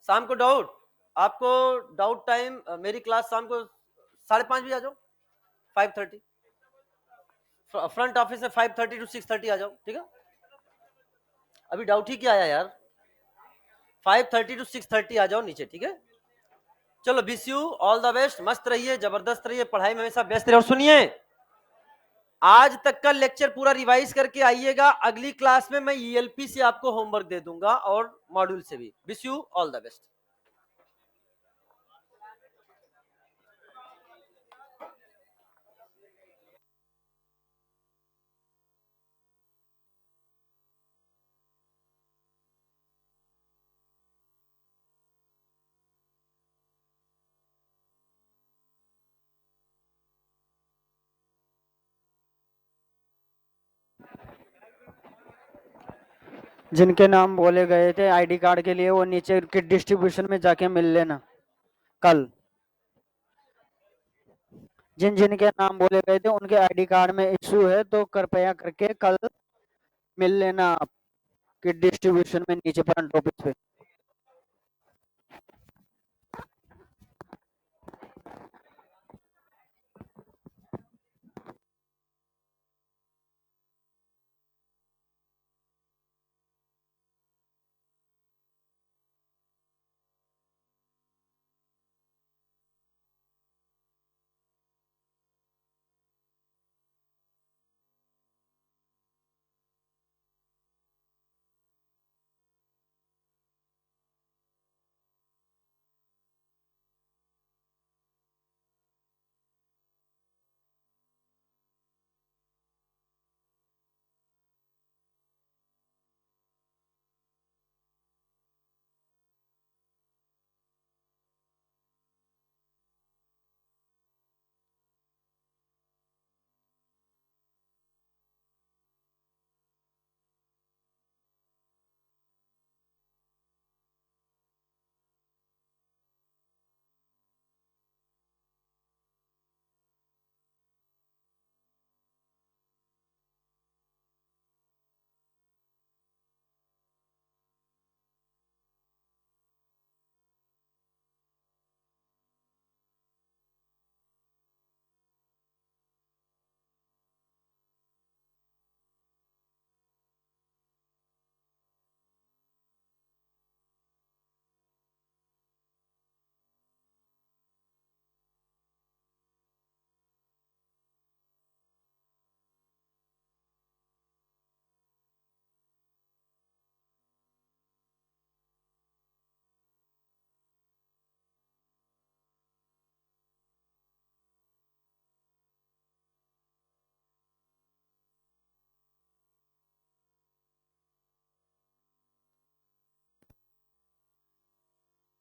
शाम को डाउट, आपको डाउट टाइम, मेरी क्लास शाम को 5:30 बजे आ जाओ, 5:30, फ्रंट ऑफिस में 5:30 to 6:30 आ जाओ, ठीक है? अभी डाउट ही क्या आया यार, 5:30 to 6:30 आ जाओ नीचे, ठीक है? चलो, wish you all the best, मस्त रहिए, जबरदस्त रहिए, पढ़ाई में हमेशा व्यस्त रहिए। और सुनिए, आज तक का लेक्चर पूरा रिवाइज करके आइएगा, अगली क्लास में मैं ELP से आपको होमवर्क दे दूंगा और मॉड्यूल से भी। Wish you all the best. जिनके नाम बोले गए थे आईडी कार्ड के लिए वो नीचे किट डिस्ट्रीब्यूशन में जाके मिल लेना कल। जिन जिन के नाम बोले गए थे उनके आईडी कार्ड में इशू है, तो कृपया करके कल मिल लेना आप किट डिस्ट्रीब्यूशन में नीचे फ्रंट ऑफिस पे।